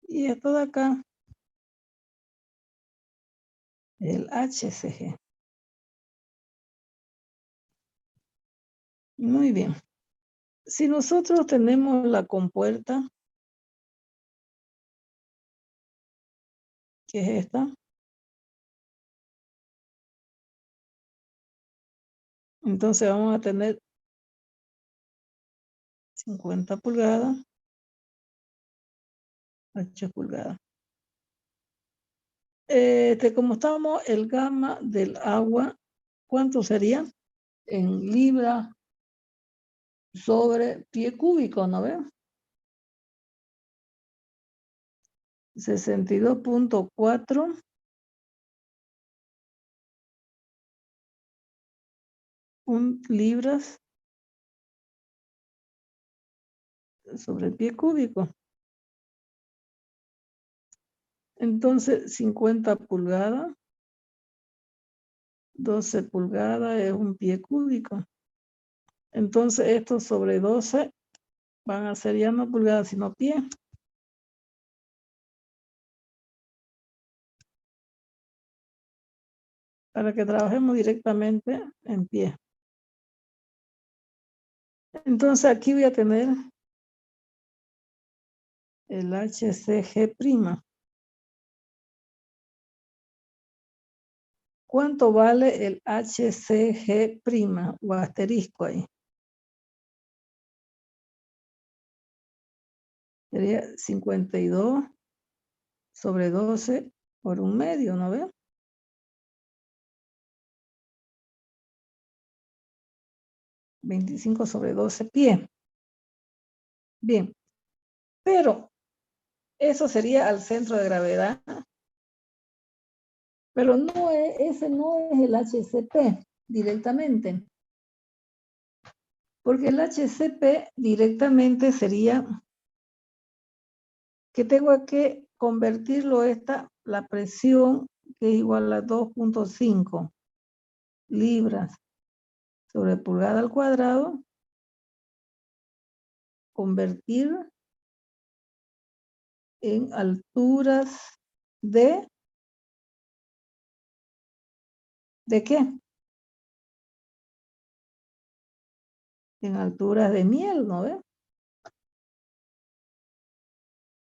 Y esto de acá, el HCG. Muy bien. Si nosotros tenemos la compuerta, que es esta, entonces vamos a tener 50 pulgadas, 8 pulgadas. Como estamos, el gamma del agua, ¿cuánto sería? En libras sobre pie cúbico, ¿no ven? 62.4 libras sobre pie cúbico. Entonces, 50 pulgadas, 12 pulgadas es un pie cúbico. Entonces, esto sobre 12 van a ser ya no pulgadas, sino pie. Para que trabajemos directamente en pie. Entonces, aquí voy a tener el HCG'. ¿Cuánto vale el HCG' o asterisco ahí? Sería 52 sobre 12 por 1/2, ¿no ve? 25 sobre 12 pie. Bien, pero eso sería al centro de gravedad. Pero no es, ese no es el HCP directamente. Porque el HCP directamente sería que tengo que convertirlo la presión, que es igual a 2.5 libras sobre pulgada al cuadrado, convertir en alturas ¿de qué? En alturas de miel, ¿no ve?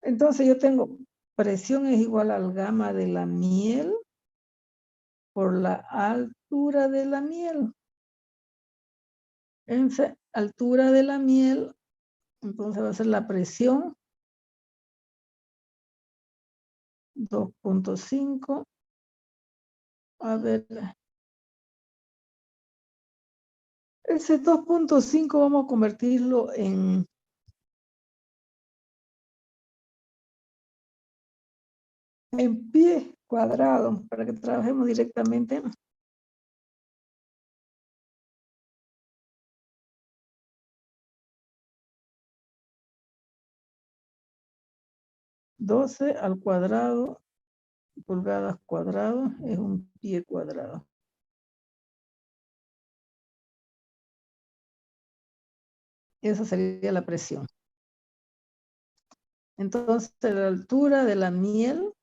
Entonces yo tengo presión es igual al gamma de la miel por la altura de la miel. En altura de la miel, entonces va a ser la presión 2.5. A ver, ese 2.5 vamos a convertirlo en pie cuadrado para que trabajemos directamente. $12 al cuadrado, pulgadas cuadrado, es un pie cuadrado. Esa sería la presión. Entonces, la altura de la miel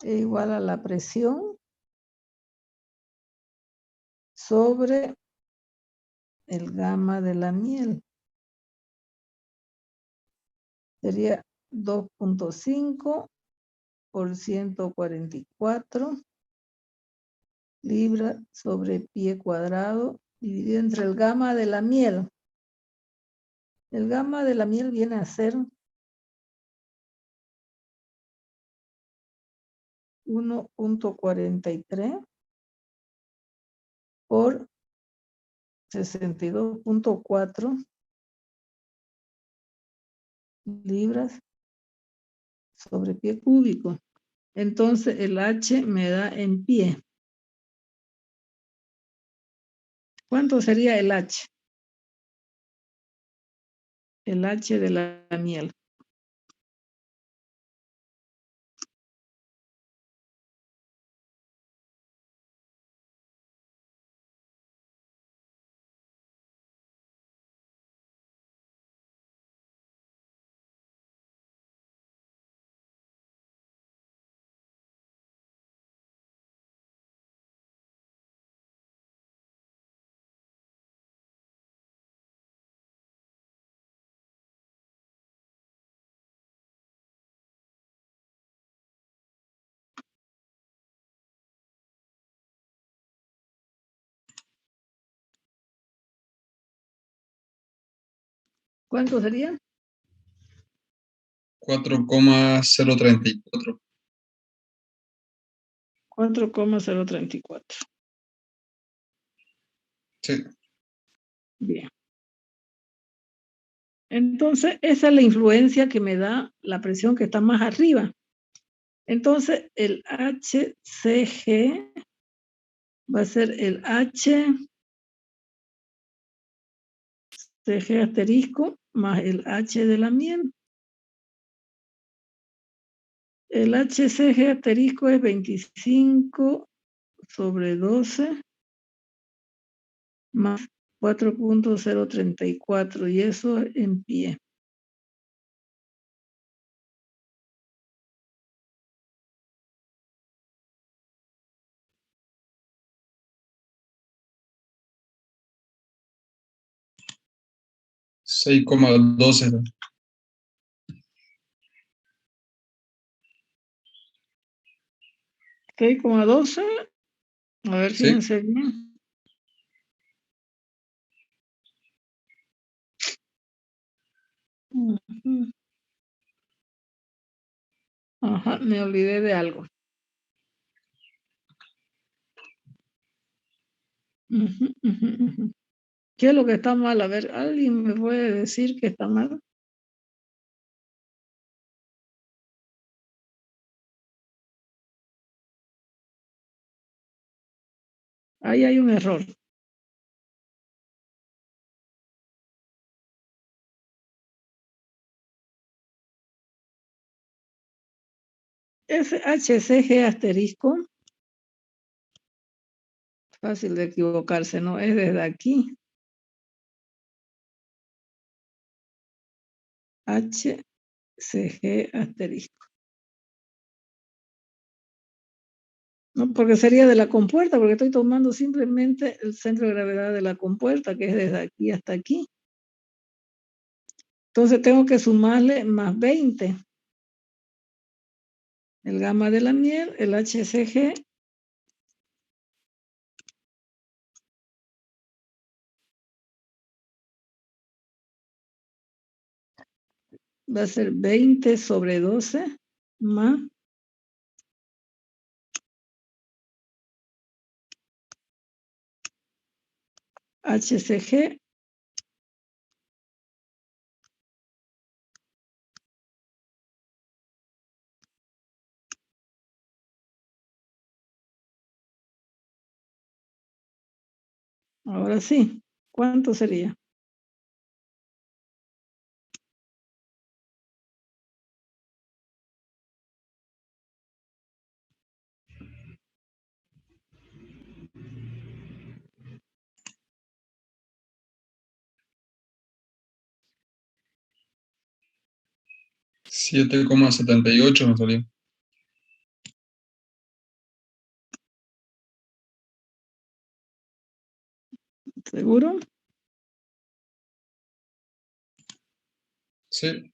es igual a la presión sobre el gamma de la miel. Sería 2.5 por 144 libras sobre pie cuadrado dividido entre el gamma de la miel. El gamma de la miel viene a ser 1.43 por 62.4 libras sobre pie cúbico. Entonces el H me da en pie. ¿Cuánto sería el H? El H de la miel. ¿Cuánto sería? 4,034. 4,034. Sí. Bien. Entonces, esa es la influencia que me da la presión que está más arriba. Entonces, el HCG va a ser el HCG asterisco más el H de la miel. El HCG asterisco es 25 sobre 12 más 4.034 y eso en pie. $6,12. 6,12. A ver, Sí. fíjense bien. Ujú. Ajá, me olvidé de algo. Ujú, ujú, ujú. ¿Qué es lo que está mal? A ver, ¿alguien me puede decir que está mal? Ahí hay un error. Ese HCG asterisco, fácil de equivocarse, ¿no? Es desde aquí. HCG asterisco. No, porque sería de la compuerta, porque estoy tomando simplemente el centro de gravedad de la compuerta, que es desde aquí hasta aquí. Entonces tengo que sumarle más 20. El gamma de la miel, el HCG, va a ser 20 sobre 12 más HCG. Ahora sí, ¿cuánto sería? 7,78 me salió. ¿Seguro? Sí.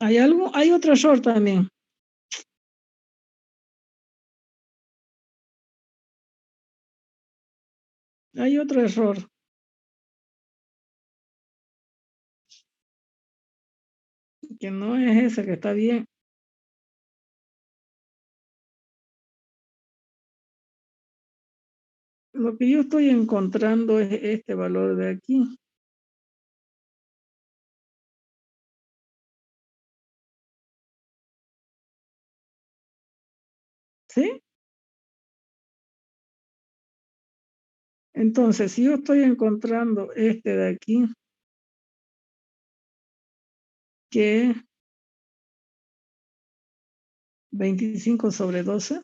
¿Hay algo? Hay otro error también. Hay otro error. Que no es ese, que está bien. Lo que yo estoy encontrando es este valor de aquí. ¿Sí? Entonces, si yo estoy encontrando este de aquí, que es 25/12,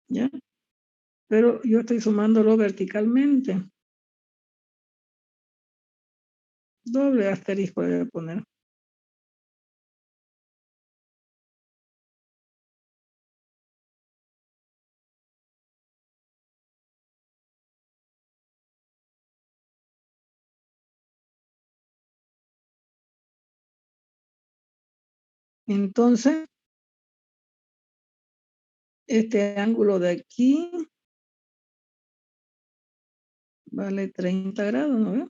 ¿ya? Pero yo estoy sumándolo verticalmente. Doble asterisco le voy a poner. Entonces, este ángulo de aquí vale 30 grados, ¿no ve?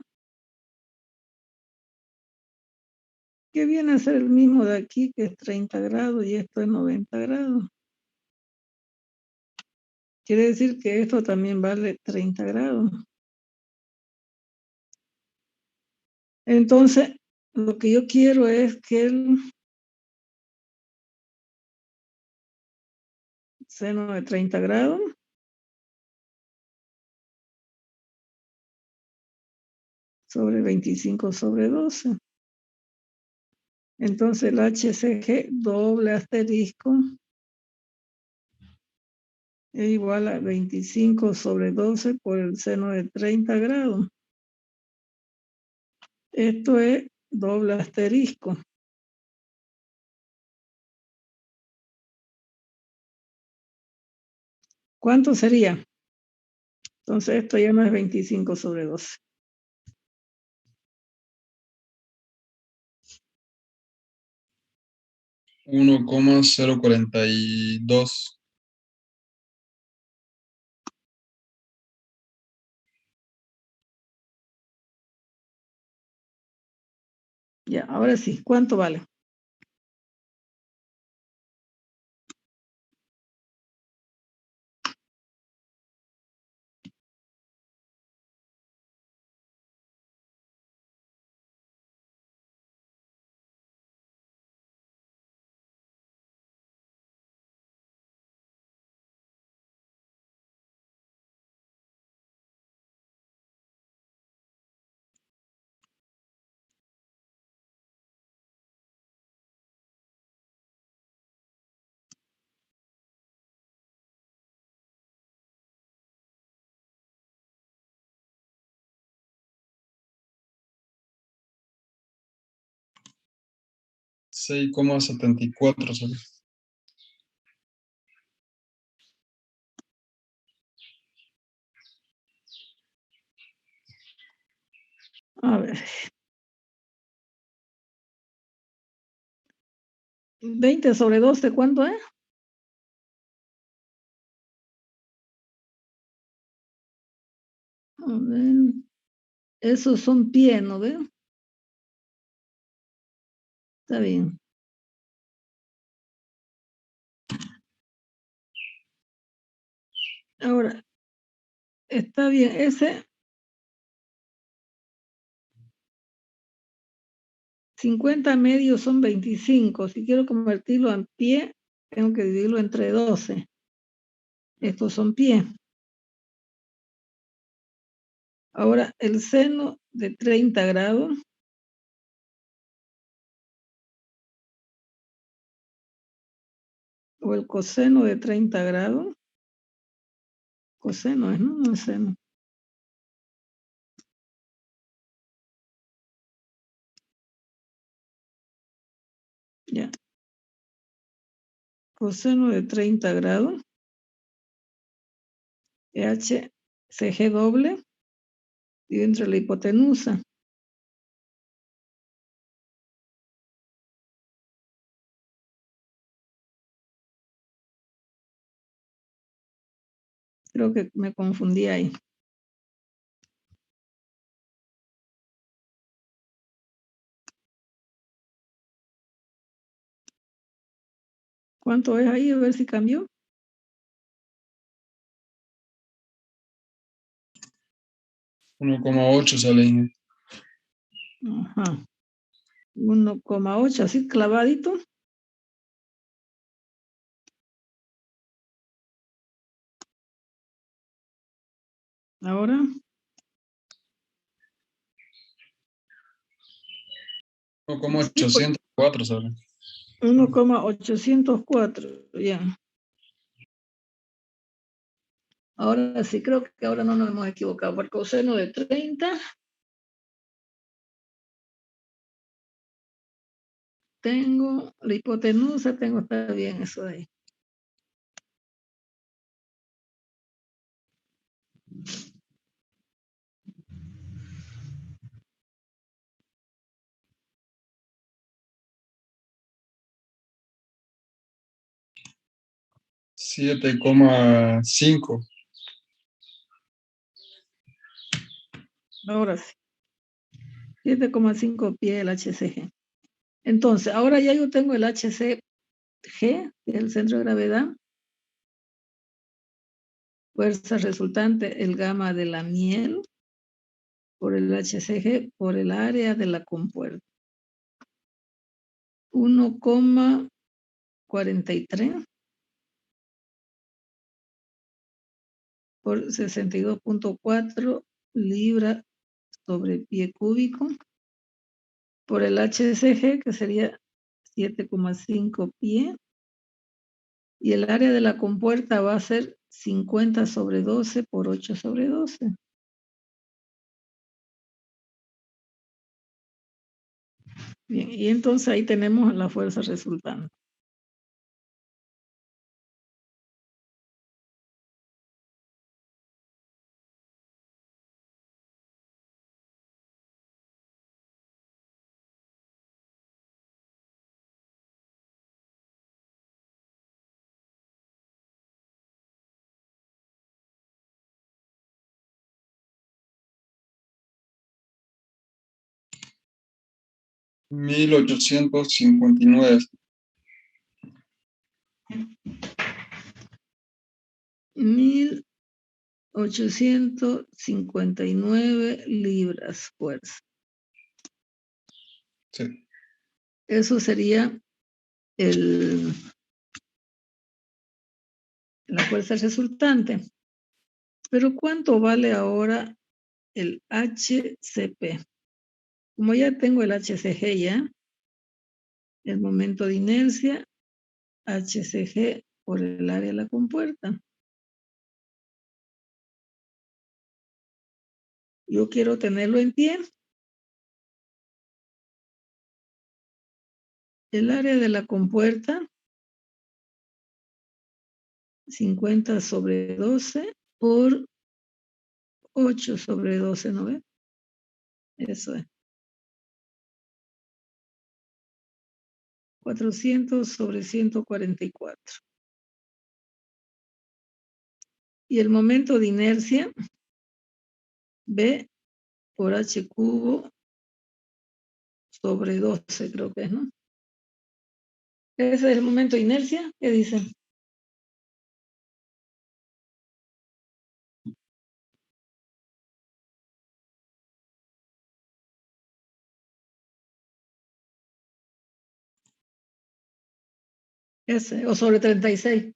Que viene a ser el mismo de aquí, que es 30 grados, y esto es 90 grados. Quiere decir que esto también vale 30 grados. Entonces, lo que yo quiero es que el seno de 30 grados sobre 25/12. Entonces el HCG doble asterisco es igual a 25/12 por el seno de 30 grados. Esto es doble asterisco. ¿Cuánto sería? Entonces esto ya no es 25/12. 1,042. Ya, ahora sí, ¿cuánto vale? $6,74 salió. A ver. 20/12, ¿cuánto es? A ver. Esos son pies, ¿no ven? Está bien. Ahora, está bien, ese 50 medios son 25. Si quiero convertirlo en pie, tengo que dividirlo entre 12. Estos son pies. Ahora, el seno de 30 grados o el coseno de 30 grados. Coseno es, ¿no? No es seno. Ya. Coseno de 30 grados. HCG doble. Y entre la hipotenusa. Creo que me confundí ahí. ¿Cuánto es ahí? A ver si cambió. 1,8 sale ahí. Ajá. 1,8, así clavadito. Ahora. 1,804 sale. 1,804, ya. Ahora sí, creo que ahora no nos hemos equivocado. Por coseno de 30. Tengo la hipotenusa, está bien eso de ahí. Siete coma cinco. Ahora sí. 7,5 pie el HCG. Entonces, ahora ya yo tengo el HCG, que es el centro de gravedad. Fuerza resultante, el gamma de la miel, por el HCG, por el área de la compuerta. 1,43 por 62,4 libras sobre pie cúbico, por el HCG, que sería 7,5 pie, y el área de la compuerta va a ser 50 sobre 12 por 8 sobre 12. Bien, y entonces ahí tenemos la fuerza resultante. Mil 1859. 1,859 libras fuerza. Sí. Eso sería la fuerza resultante. Pero ¿cuánto vale ahora el HCP? Como ya tengo el HCG ya, el momento de inercia, HCG por el área de la compuerta. Yo quiero tenerlo en pie. El área de la compuerta, 50 sobre 12 por 8 sobre 12, ¿no ve? Eso es. 400 sobre 144. Y el momento de inercia, B por H cubo sobre 12, creo que es, ¿no? Ese es el momento de inercia. ¿Qué dicen? Ese, o sobre 36.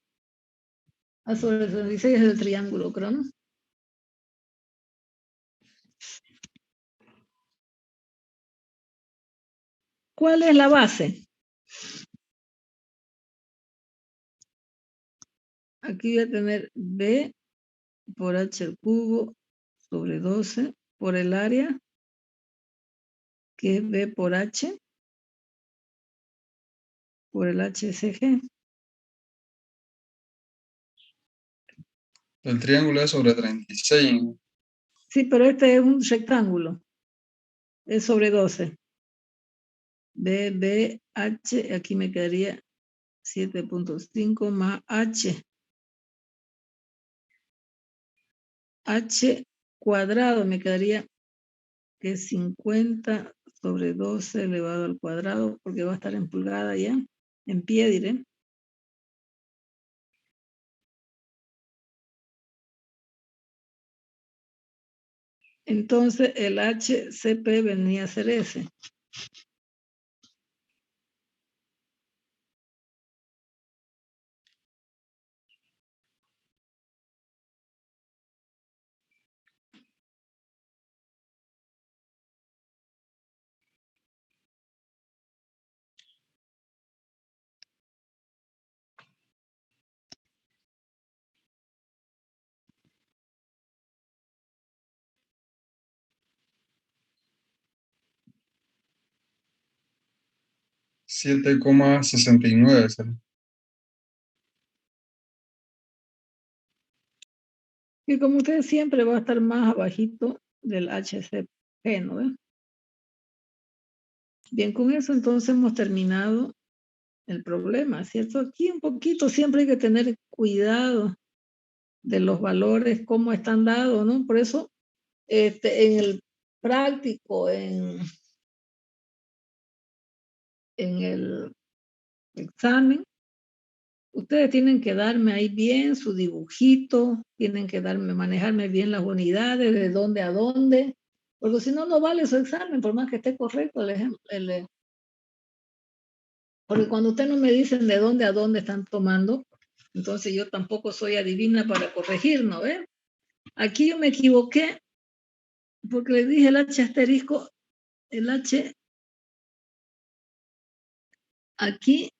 Sobre 36 es el triángulo, creo, ¿no? ¿Cuál es la base? Aquí voy a tener B por H al cubo sobre 12 por el área, que es B por H, por el HCG. El triángulo es sobre 36. Sí, pero este es un rectángulo. Es sobre 12. B, B, H, aquí me quedaría 7.5 más H. H cuadrado me quedaría que es 50 sobre 12 elevado al cuadrado, porque va a estar en pulgada ya, en pie diré. Entonces el HCP venía a ser ese. Siete coma 69 sale. Y como ustedes siempre va a estar más abajito del HCP, ¿no ven? Bien, con eso entonces hemos terminado el problema, ¿cierto? Aquí un poquito siempre hay que tener cuidado de los valores, cómo están dados, ¿no? Por eso, en el práctico, en el examen, ustedes tienen que darme ahí bien su dibujito, tienen que manejarme bien las unidades, de dónde a dónde, porque si no, no vale su examen, por más que esté correcto el ejemplo. Porque cuando ustedes no me dicen de dónde a dónde están tomando, entonces yo tampoco soy adivina para corregir, ¿no ve? Aquí yo me equivoqué, porque le dije el H asterisco, el H, aquí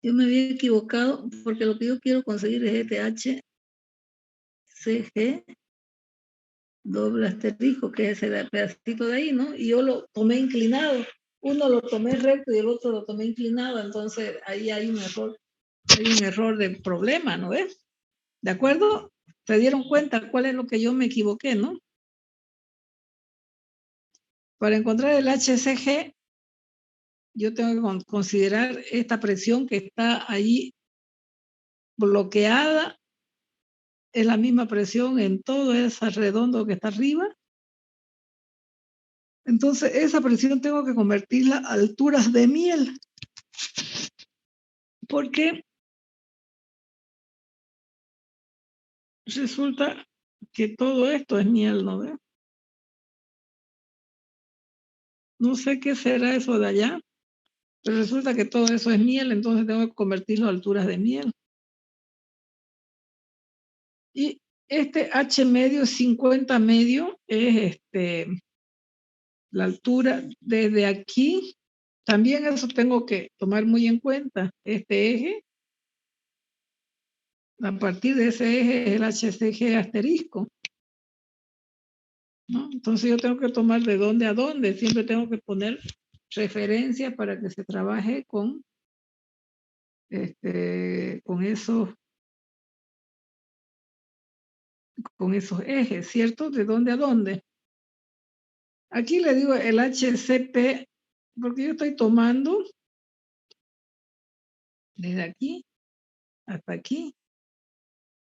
yo me había equivocado, porque lo que yo quiero conseguir es este H, CG, doble asterisco, que es ese pedacito de ahí, ¿no? Y yo lo tomé inclinado. Uno lo tomé recto y el otro lo tomé inclinado, entonces ahí hay un error de problema, ¿no ves? ¿De acuerdo? ¿Se dieron cuenta cuál es lo que yo me equivoqué, no? Para encontrar el HCG, yo tengo que considerar esta presión que está ahí bloqueada, es la misma presión en todo ese redondo que está arriba. Entonces, esa presión tengo que convertirla a alturas de miel. Porque resulta que todo esto es miel, ¿no ve? No sé qué será eso de allá, pero resulta que todo eso es miel, entonces tengo que convertirlo a alturas de miel. Y este H medio, 50 medio, es la altura desde aquí. También eso tengo que tomar muy en cuenta. Este eje, a partir de ese eje es el HCG asterisco, ¿no? Entonces yo tengo que tomar de dónde a dónde. Siempre tengo que poner referencia para que se trabaje con esos ejes, ¿cierto? ¿De dónde a dónde? Aquí le digo el HCP, porque yo estoy tomando desde aquí hasta aquí,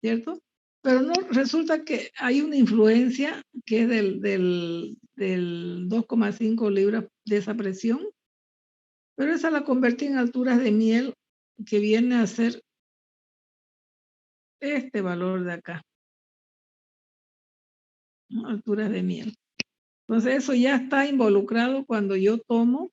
¿cierto? Pero no, resulta que hay una influencia que es del 2,5 libras de esa presión, pero esa la convertí en alturas de miel, que viene a ser este valor de acá, ¿no? Alturas de miel. Entonces eso ya está involucrado cuando yo tomo.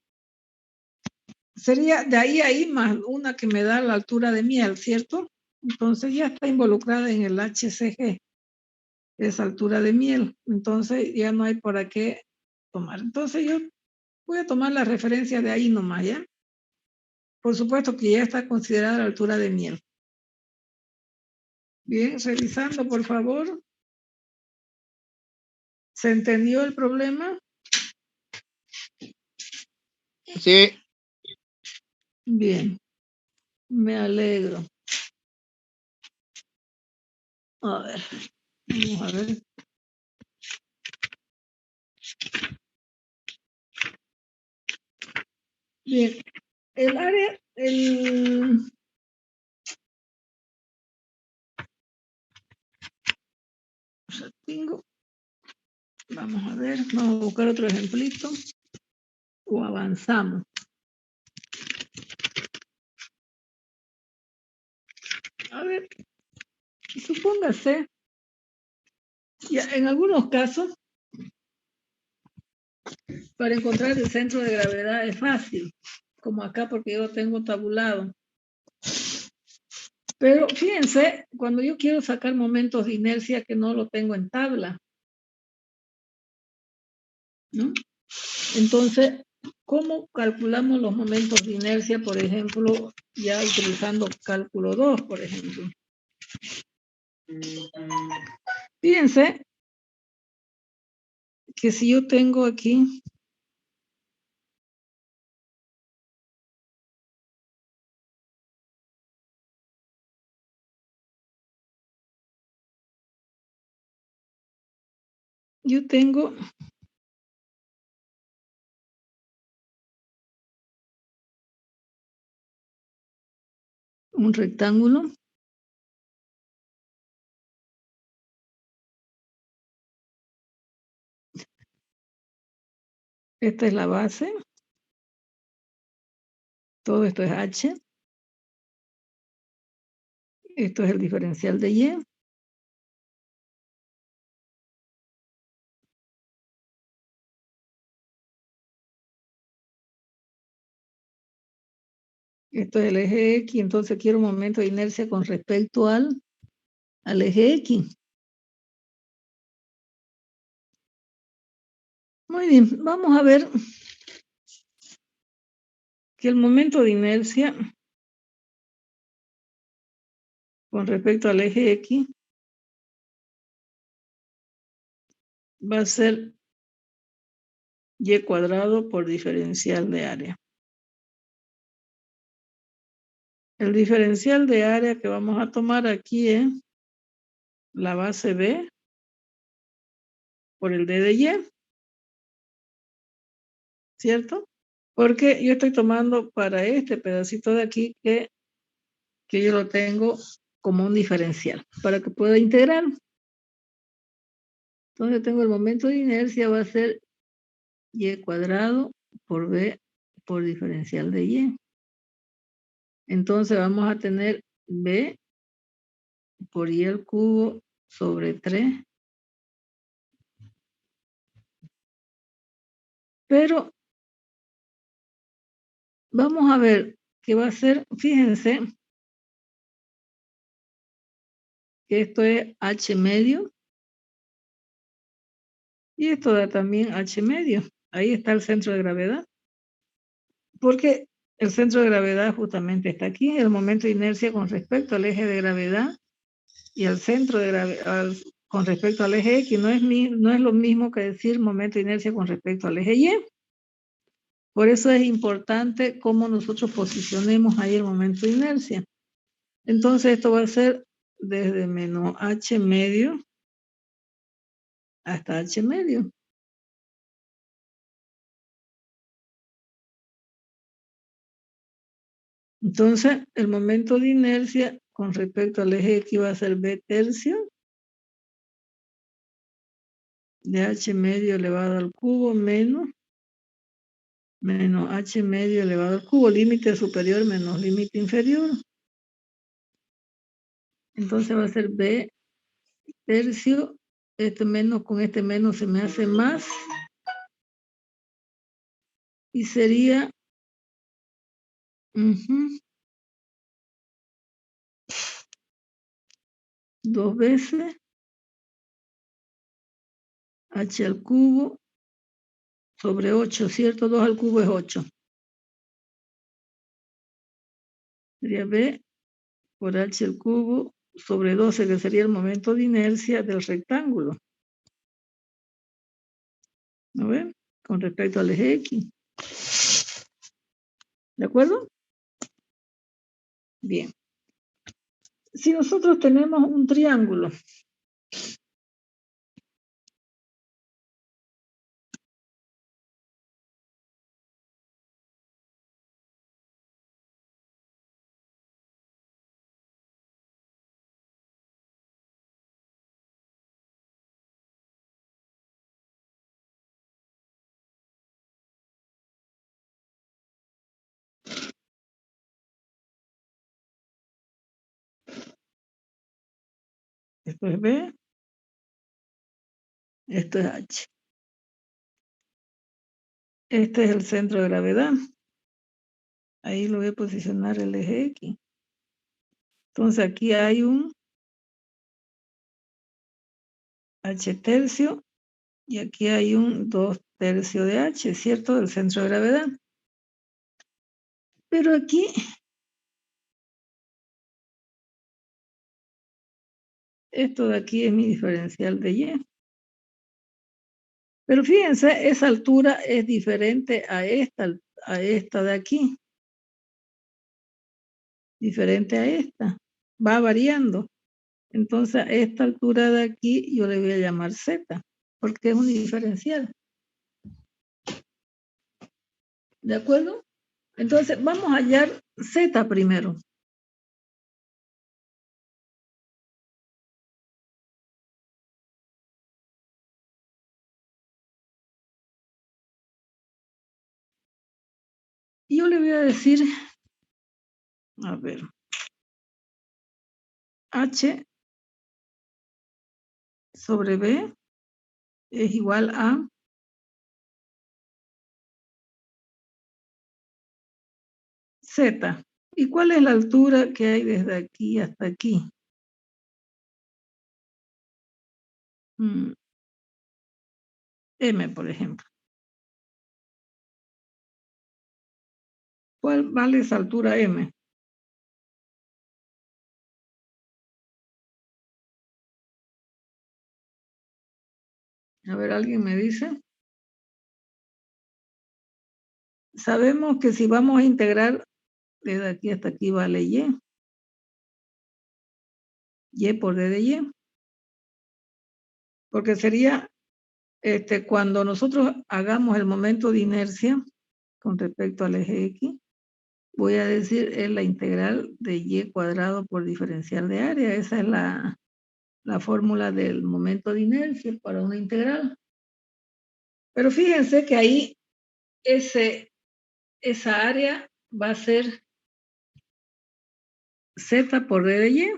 Sería de ahí a ahí más una que me da la altura de miel, ¿cierto? Entonces ya está involucrada en el HCG, esa altura de miel. Entonces ya no hay por qué tomar. Entonces yo voy a tomar la referencia de ahí nomás, ¿ya? Por supuesto que ya está considerada la altura de miel. Bien, revisando, por favor. ¿Se entendió el problema? Sí. Bien, me alegro. A ver, vamos a ver. Bien, el área, tengo, vamos a ver, vamos a buscar otro ejemplito o avanzamos. A ver, supóngase, ya en algunos casos, para encontrar el centro de gravedad es fácil, como acá porque yo lo tengo tabulado. Pero fíjense, cuando yo quiero sacar momentos de inercia que no lo tengo en tabla, ¿no? Entonces, ¿cómo calculamos los momentos de inercia, por ejemplo, ya utilizando cálculo 2, por ejemplo? Fíjense que si yo tengo aquí yo tengo un rectángulo esta es la base, todo esto es H, esto es el diferencial de Y, esto es el eje X, entonces quiero un momento de inercia con respecto al eje X. Muy bien, vamos a ver que el momento de inercia con respecto al eje X va a ser Y cuadrado por diferencial de área. El diferencial de área que vamos a tomar aquí es la base B por el D de Y, ¿cierto? Porque yo estoy tomando para este pedacito de aquí que yo lo tengo como un diferencial, para que pueda integrar. Entonces tengo el momento de inercia va a ser Y cuadrado por B por diferencial de Y. Entonces vamos a tener B por Y al cubo sobre 3. Pero vamos a ver qué va a ser, fíjense, que esto es H medio. Y esto da también H medio. Ahí está el centro de gravedad. Porque el centro de gravedad justamente está aquí. El momento de inercia con respecto al eje de gravedad y al centro de gravedad con respecto al eje X no es lo mismo que decir momento de inercia con respecto al eje Y. Por eso es importante cómo nosotros posicionemos ahí el momento de inercia. Entonces esto va a ser desde menos H medio hasta H medio. Entonces, el momento de inercia con respecto al eje X va a ser B tercio de H medio elevado al cubo menos H medio elevado al cubo, límite superior menos límite inferior. Entonces va a ser B tercio, este menos con este menos se me hace más. Y sería 2 veces H al cubo sobre 8, ¿cierto? 2 al cubo es 8. Sería B por H al cubo sobre 12, que sería el momento de inercia del rectángulo. ¿No ven? Con respecto al eje X. ¿De acuerdo? Bien. Si nosotros tenemos un triángulo, esto es B, esto es H. Este es el centro de gravedad. Ahí lo voy a posicionar el eje X. Entonces aquí hay un H tercio y aquí hay un 2 tercios de H, ¿cierto? Del centro de gravedad. Pero aquí, esto de aquí es mi diferencial de Y. Pero fíjense, esa altura es diferente a esta de aquí. Diferente a esta. Va variando. Entonces, a esta altura de aquí yo le voy a llamar Z, porque es un diferencial. ¿De acuerdo? Entonces, vamos a hallar Z primero. Y yo le voy a decir, a ver, H sobre B es igual a Z. ¿Y cuál es la altura que hay desde aquí hasta aquí? M, por ejemplo. ¿Cuál vale esa altura M? A ver, ¿alguien me dice? Sabemos que si vamos a integrar desde aquí hasta aquí vale Y. Y por D de Y. Porque sería cuando nosotros hagamos el momento de inercia con respecto al eje X, voy a decir es la integral de Y cuadrado por diferencial de área. Esa es la fórmula del momento de inercia para una integral. Pero fíjense que ahí esa área va a ser Z por D de Y,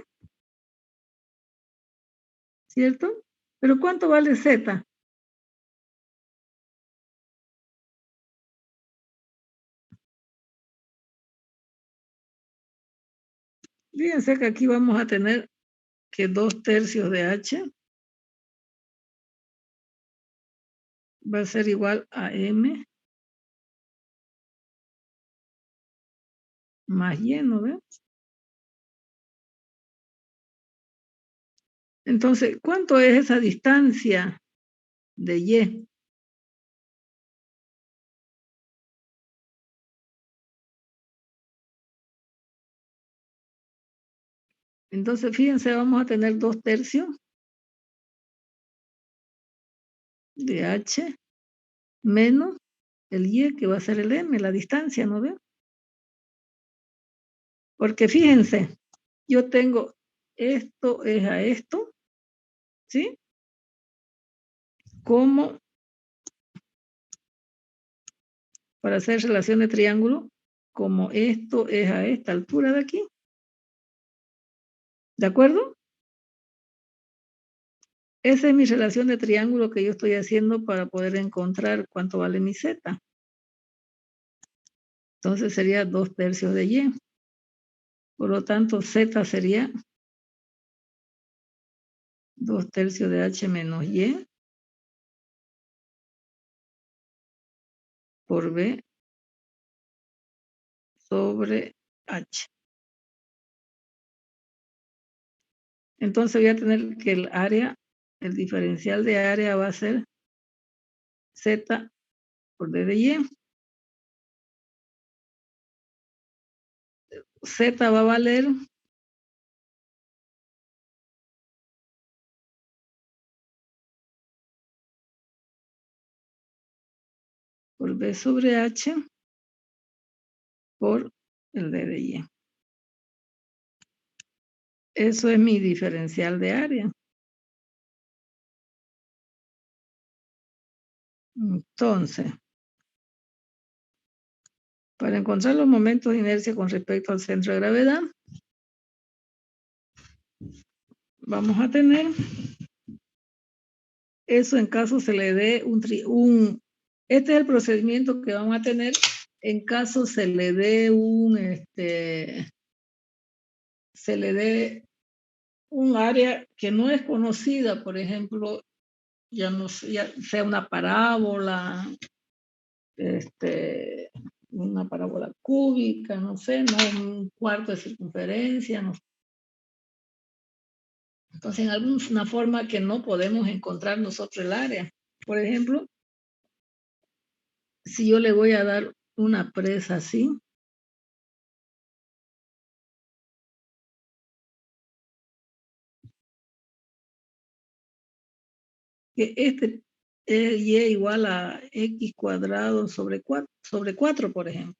¿cierto? Pero ¿cuánto vale Z? Fíjense que aquí vamos a tener que 2 tercios de H va a ser igual a M más Y, ¿no ves? Entonces, ¿cuánto es esa distancia de Y? Entonces, fíjense, vamos a tener 2 tercios de H menos el Y, que va a ser el M, la distancia, ¿no ves? Porque fíjense, yo tengo esto es a esto, ¿sí? Como para hacer relación de triángulo, como esto es a esta altura de aquí. ¿De acuerdo? Esa es mi relación de triángulo que yo estoy haciendo para poder encontrar cuánto vale mi Z. Entonces sería 2 tercios de Y. Por lo tanto, Z sería 2 tercios de H menos Y por B sobre H. Entonces voy a tener que el área, el diferencial de área va a ser Z por D de Y. Z va a valer por B sobre H por el D de Y. Eso es mi diferencial de área. Entonces, para encontrar los momentos de inercia con respecto al centro de gravedad, vamos a tener eso en caso se le dé este es el procedimiento que vamos a tener en caso se le dé un área que no es conocida, por ejemplo, ya sea una parábola, una parábola cúbica, no sé, no un cuarto de circunferencia, no sé. Entonces, en alguna forma que no podemos encontrar nosotros el área. Por ejemplo, si yo le voy a dar una presa así, que y igual a x cuadrado sobre 4, por ejemplo.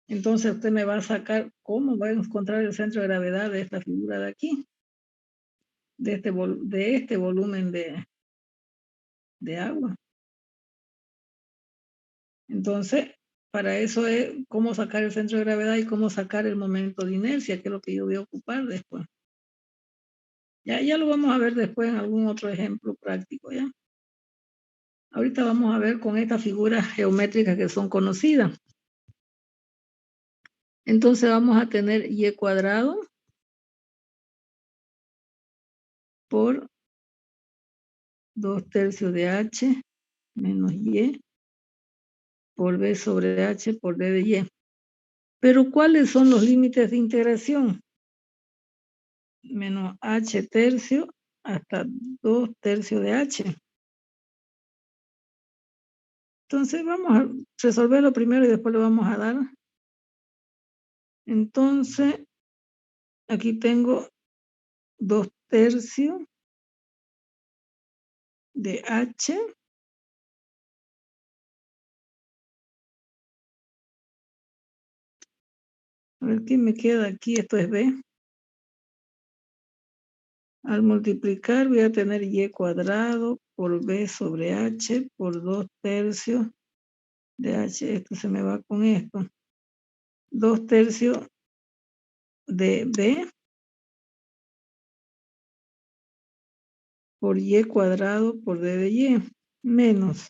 Entonces usted me va a sacar cómo va a encontrar el centro de gravedad de esta figura de aquí, de este volumen de agua. Entonces, para eso es cómo sacar el centro de gravedad y cómo sacar el momento de inercia, que es lo que yo voy a ocupar después. Ya lo vamos a ver después en algún otro ejemplo práctico, ¿ya? Ahorita vamos a ver con estas figuras geométricas que son conocidas. Entonces vamos a tener y cuadrado por 2/3 de h menos y por b sobre h por d de y. Pero ¿cuáles son los límites de integración? Menos h tercio hasta 2/3 de h. Entonces vamos a resolverlo primero y después lo vamos a dar. Entonces, aquí tengo 2/3 de h a ver qué me queda aquí, esto es b. Al multiplicar voy a tener y cuadrado por b sobre h por 2/3 de h. Esto se me va con esto. 2/3 de b por y cuadrado por d de y menos.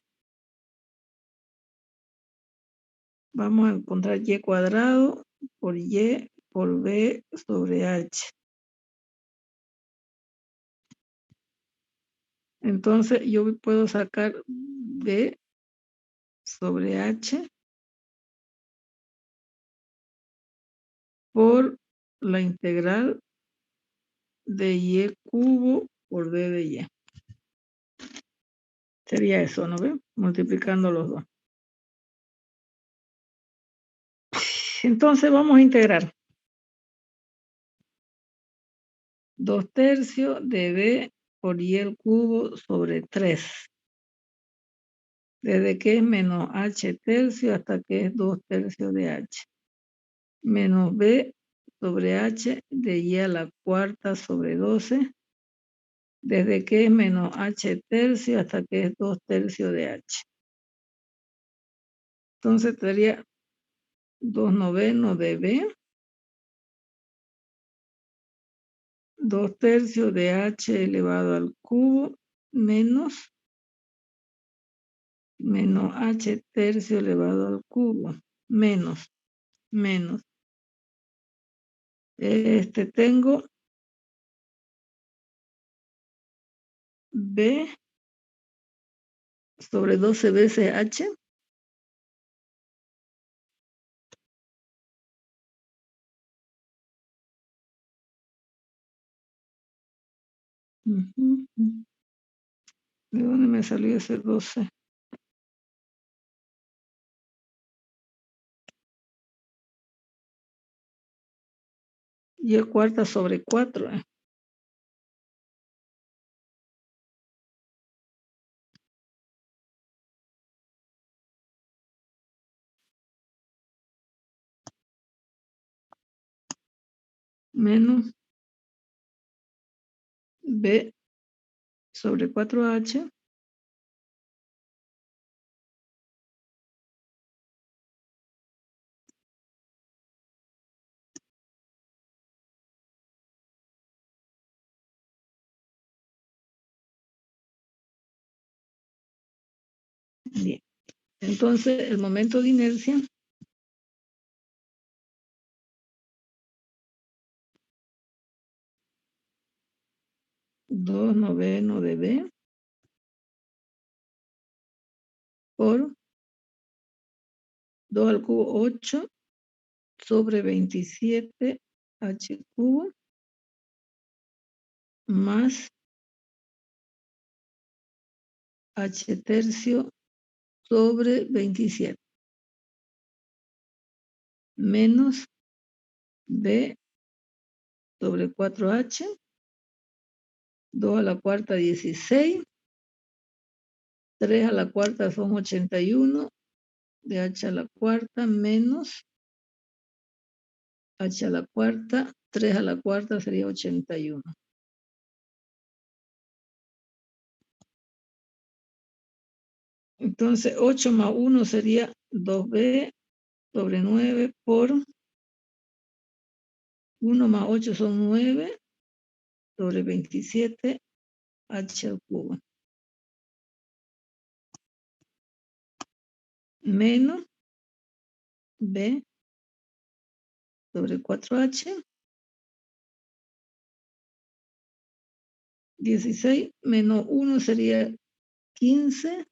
Vamos a encontrar y cuadrado por y por b sobre h. Entonces yo puedo sacar b sobre h por la integral de y cubo por d de y. Sería eso, ¿no ve? Multiplicando los dos. Entonces vamos a integrar. 2/3 de b por y el cubo sobre 3. Desde que es menos h tercio hasta que es 2/3 de h. Menos b sobre h de y a la cuarta sobre 12. Desde que es menos h tercio hasta que es 2/3 de h. Entonces tendría 2/9 de b. 2/3 de h elevado al cubo menos h tercio elevado al cubo menos tengo b sobre 12 veces h Ujú. ¿De dónde me salió ese 12? Y el cuarta sobre 4. Menos B sobre 4H Bien. Entonces, el momento de inercia dos noveno de B por 2 al cubo 8 sobre 27 H cubo más H tercio sobre 27 menos B sobre 4H, 2 a la cuarta 16, 3 a la cuarta son 81, de H a la cuarta menos H a la cuarta, 3 a la cuarta sería 81. Entonces 8 más 1 sería 2B sobre 9 por 1 más 8 son 9 sobre 27 H al cubo. Menos B sobre 4H. 16 menos 1 sería 15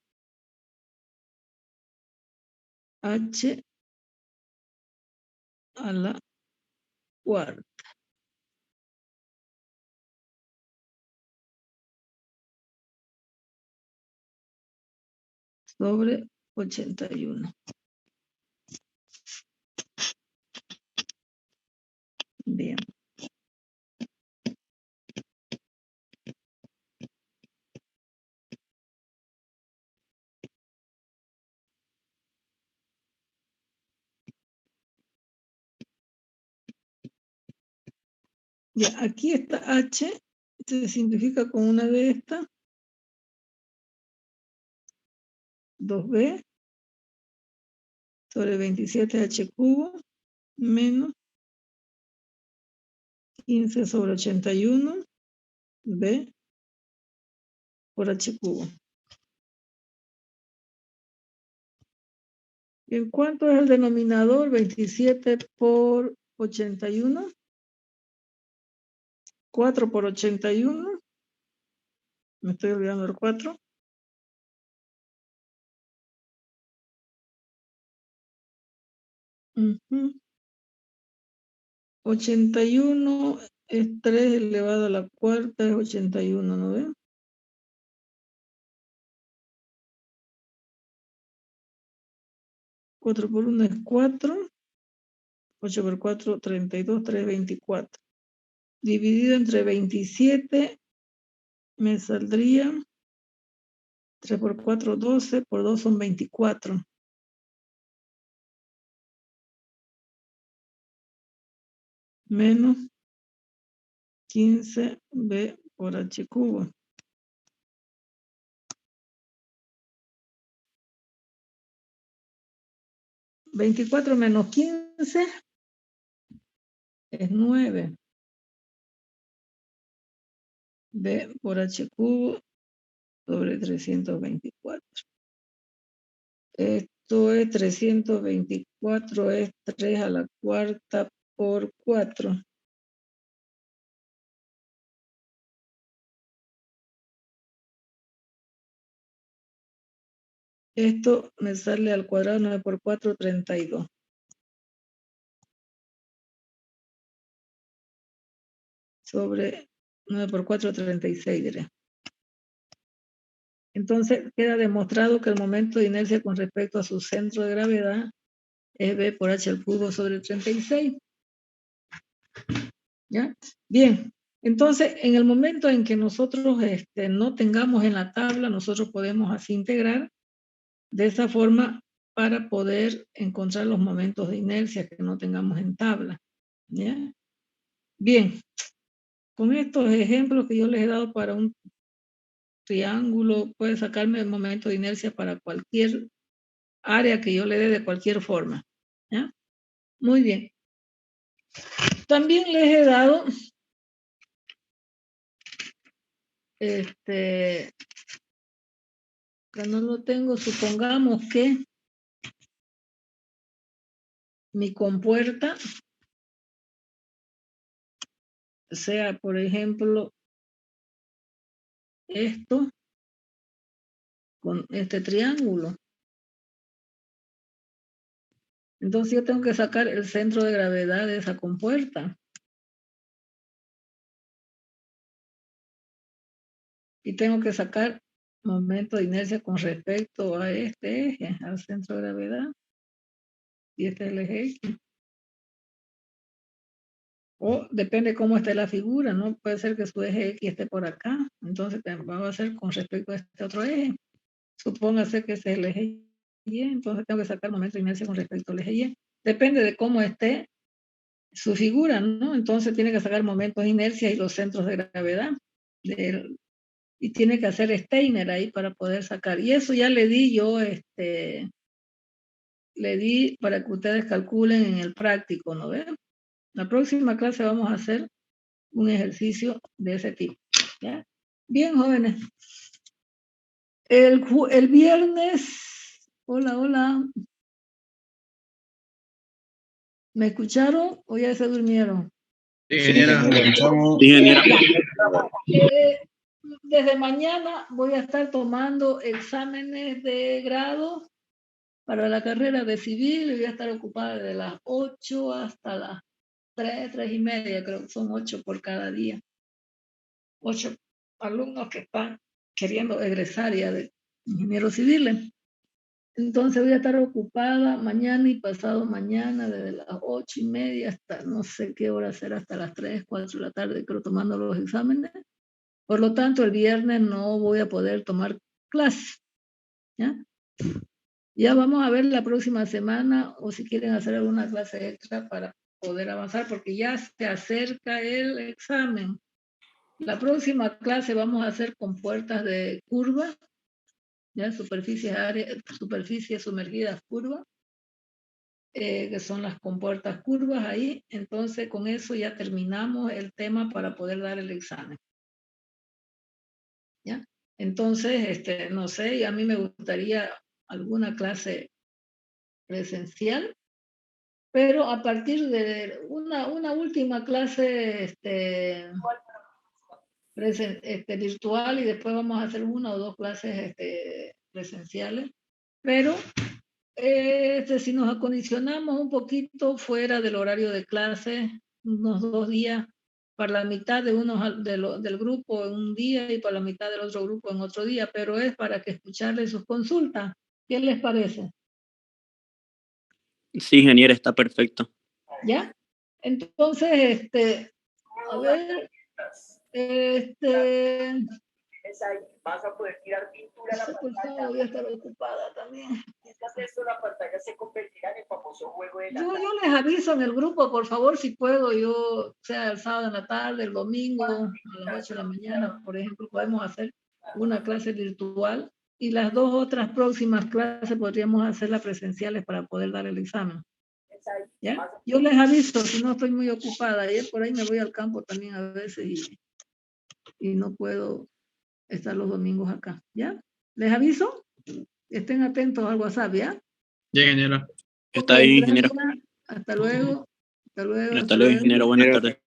H a la cuarta. Sobre 81. Bien. Ya, aquí está H, se simplifica con una de estas. 2B sobre 27H cubo menos 15 sobre 81 B por H cubo. ¿En cuánto es el denominador? 27 por 81. 4 por 81. Me estoy olvidando el 4. Ujú. 81 es 3 elevado a la cuarta, es 81, ¿no ven? 4 por 1 es 4. 8 por 4, 32, 3, 24. Dividido entre 27, me saldría 3 por 4, 12, por 2 son 24. Menos 15B por H cubo. 24 menos 15 es 9. B por H cubo sobre 324. Esto es 324, es 3 a la cuarta por 4. Esto me sale al cuadrado 9 por 4, 32. Sobre 9 por 4, 36, diré. Entonces, queda demostrado que el momento de inercia con respecto a su centro de gravedad es B por H al cubo sobre 36. ¿Ya? Bien. Entonces, en el momento en que nosotros no tengamos en la tabla, nosotros podemos así integrar de esa forma para poder encontrar los momentos de inercia que no tengamos en tabla. ¿Ya? Bien. Con estos ejemplos que yo les he dado para un triángulo, puede sacarme el momento de inercia para cualquier área que yo le dé de cualquier forma. ¿Ya? Muy bien. También les he dado que no lo tengo, supongamos que mi compuerta sea, por ejemplo, esto con este triángulo. Entonces yo tengo que sacar el centro de gravedad de esa compuerta. Y tengo que sacar momento de inercia con respecto a este eje, al centro de gravedad. Y este es el eje X. O depende cómo esté la figura, ¿no? Puede ser que su eje X esté por acá. Entonces va a ser con respecto a este otro eje. Supóngase que ese es el eje Y, entonces tengo que sacar momento de inercia con respecto al eje Y. Depende de cómo esté su figura, ¿no? Entonces tiene que sacar momentos de inercia y los centros de gravedad. Y tiene que hacer Steiner ahí para poder sacar. Y eso ya le di yo, le di para que ustedes calculen en el práctico, ¿no ven? La próxima clase vamos a hacer un ejercicio de ese tipo. ¿Ya? Bien, jóvenes. El viernes, hola. ¿Me escucharon o ya se durmieron? Sí, ingeniera. Lo escuchamos. Sí, ingeniera. Desde mañana voy a estar tomando exámenes de grado para la carrera de civil y voy a estar ocupada de las 8 hasta las 3 y media, creo que son 8 por cada día. 8 alumnos que están queriendo egresar ya de ingenieros civiles. Entonces voy a estar ocupada mañana y pasado mañana desde las 8 y media hasta no sé qué hora será, hasta las 3, 4 de la tarde, creo, tomando los exámenes. Por lo tanto, el viernes no voy a poder tomar clase. ¿Ya? Ya vamos a ver la próxima semana o si quieren hacer alguna clase extra para poder avanzar porque ya se acerca el examen. La próxima clase vamos a hacer compuertas de curva, ya superficies sumergidas curvas, que son las compuertas curvas ahí. Entonces con eso ya terminamos el tema para poder dar el examen. ¿Ya? Entonces, no sé, a mí me gustaría alguna clase presencial, pero a partir de una última clase virtual y después vamos a hacer 1 o 2 clases presenciales, pero si nos acondicionamos un poquito fuera del horario de clase, unos 2 días, para la mitad de del grupo en un día y para la mitad del otro grupo en otro día, pero es para que escucharles sus consultas. ¿Qué les parece? Sí, ingeniera, está perfecto. ¿Ya? Entonces, a ver, vas a poder tirar pintura a la pantalla. Voy a estar ocupada también. Mientras esto, la pantalla se convertirá en el famoso juego de la Yo les aviso en el grupo, por favor, si puedo, yo, sea el sábado en la tarde, el domingo, a las 8 de la mañana, por ejemplo, podemos hacer una clase virtual y las 2 otras próximas clases podríamos hacerlas presenciales para poder dar el examen. ¿Ya? Yo les aviso, si no estoy muy ocupada. Ayer por ahí me voy al campo también a veces y no puedo estar los domingos acá. ¿Ya? ¿Les aviso? Estén atentos al WhatsApp, ¿ya? Ya, ingeniera. Está bien, ingeniero. Hasta luego. Hasta luego. Hasta luego, ingeniero. Buenas tardes.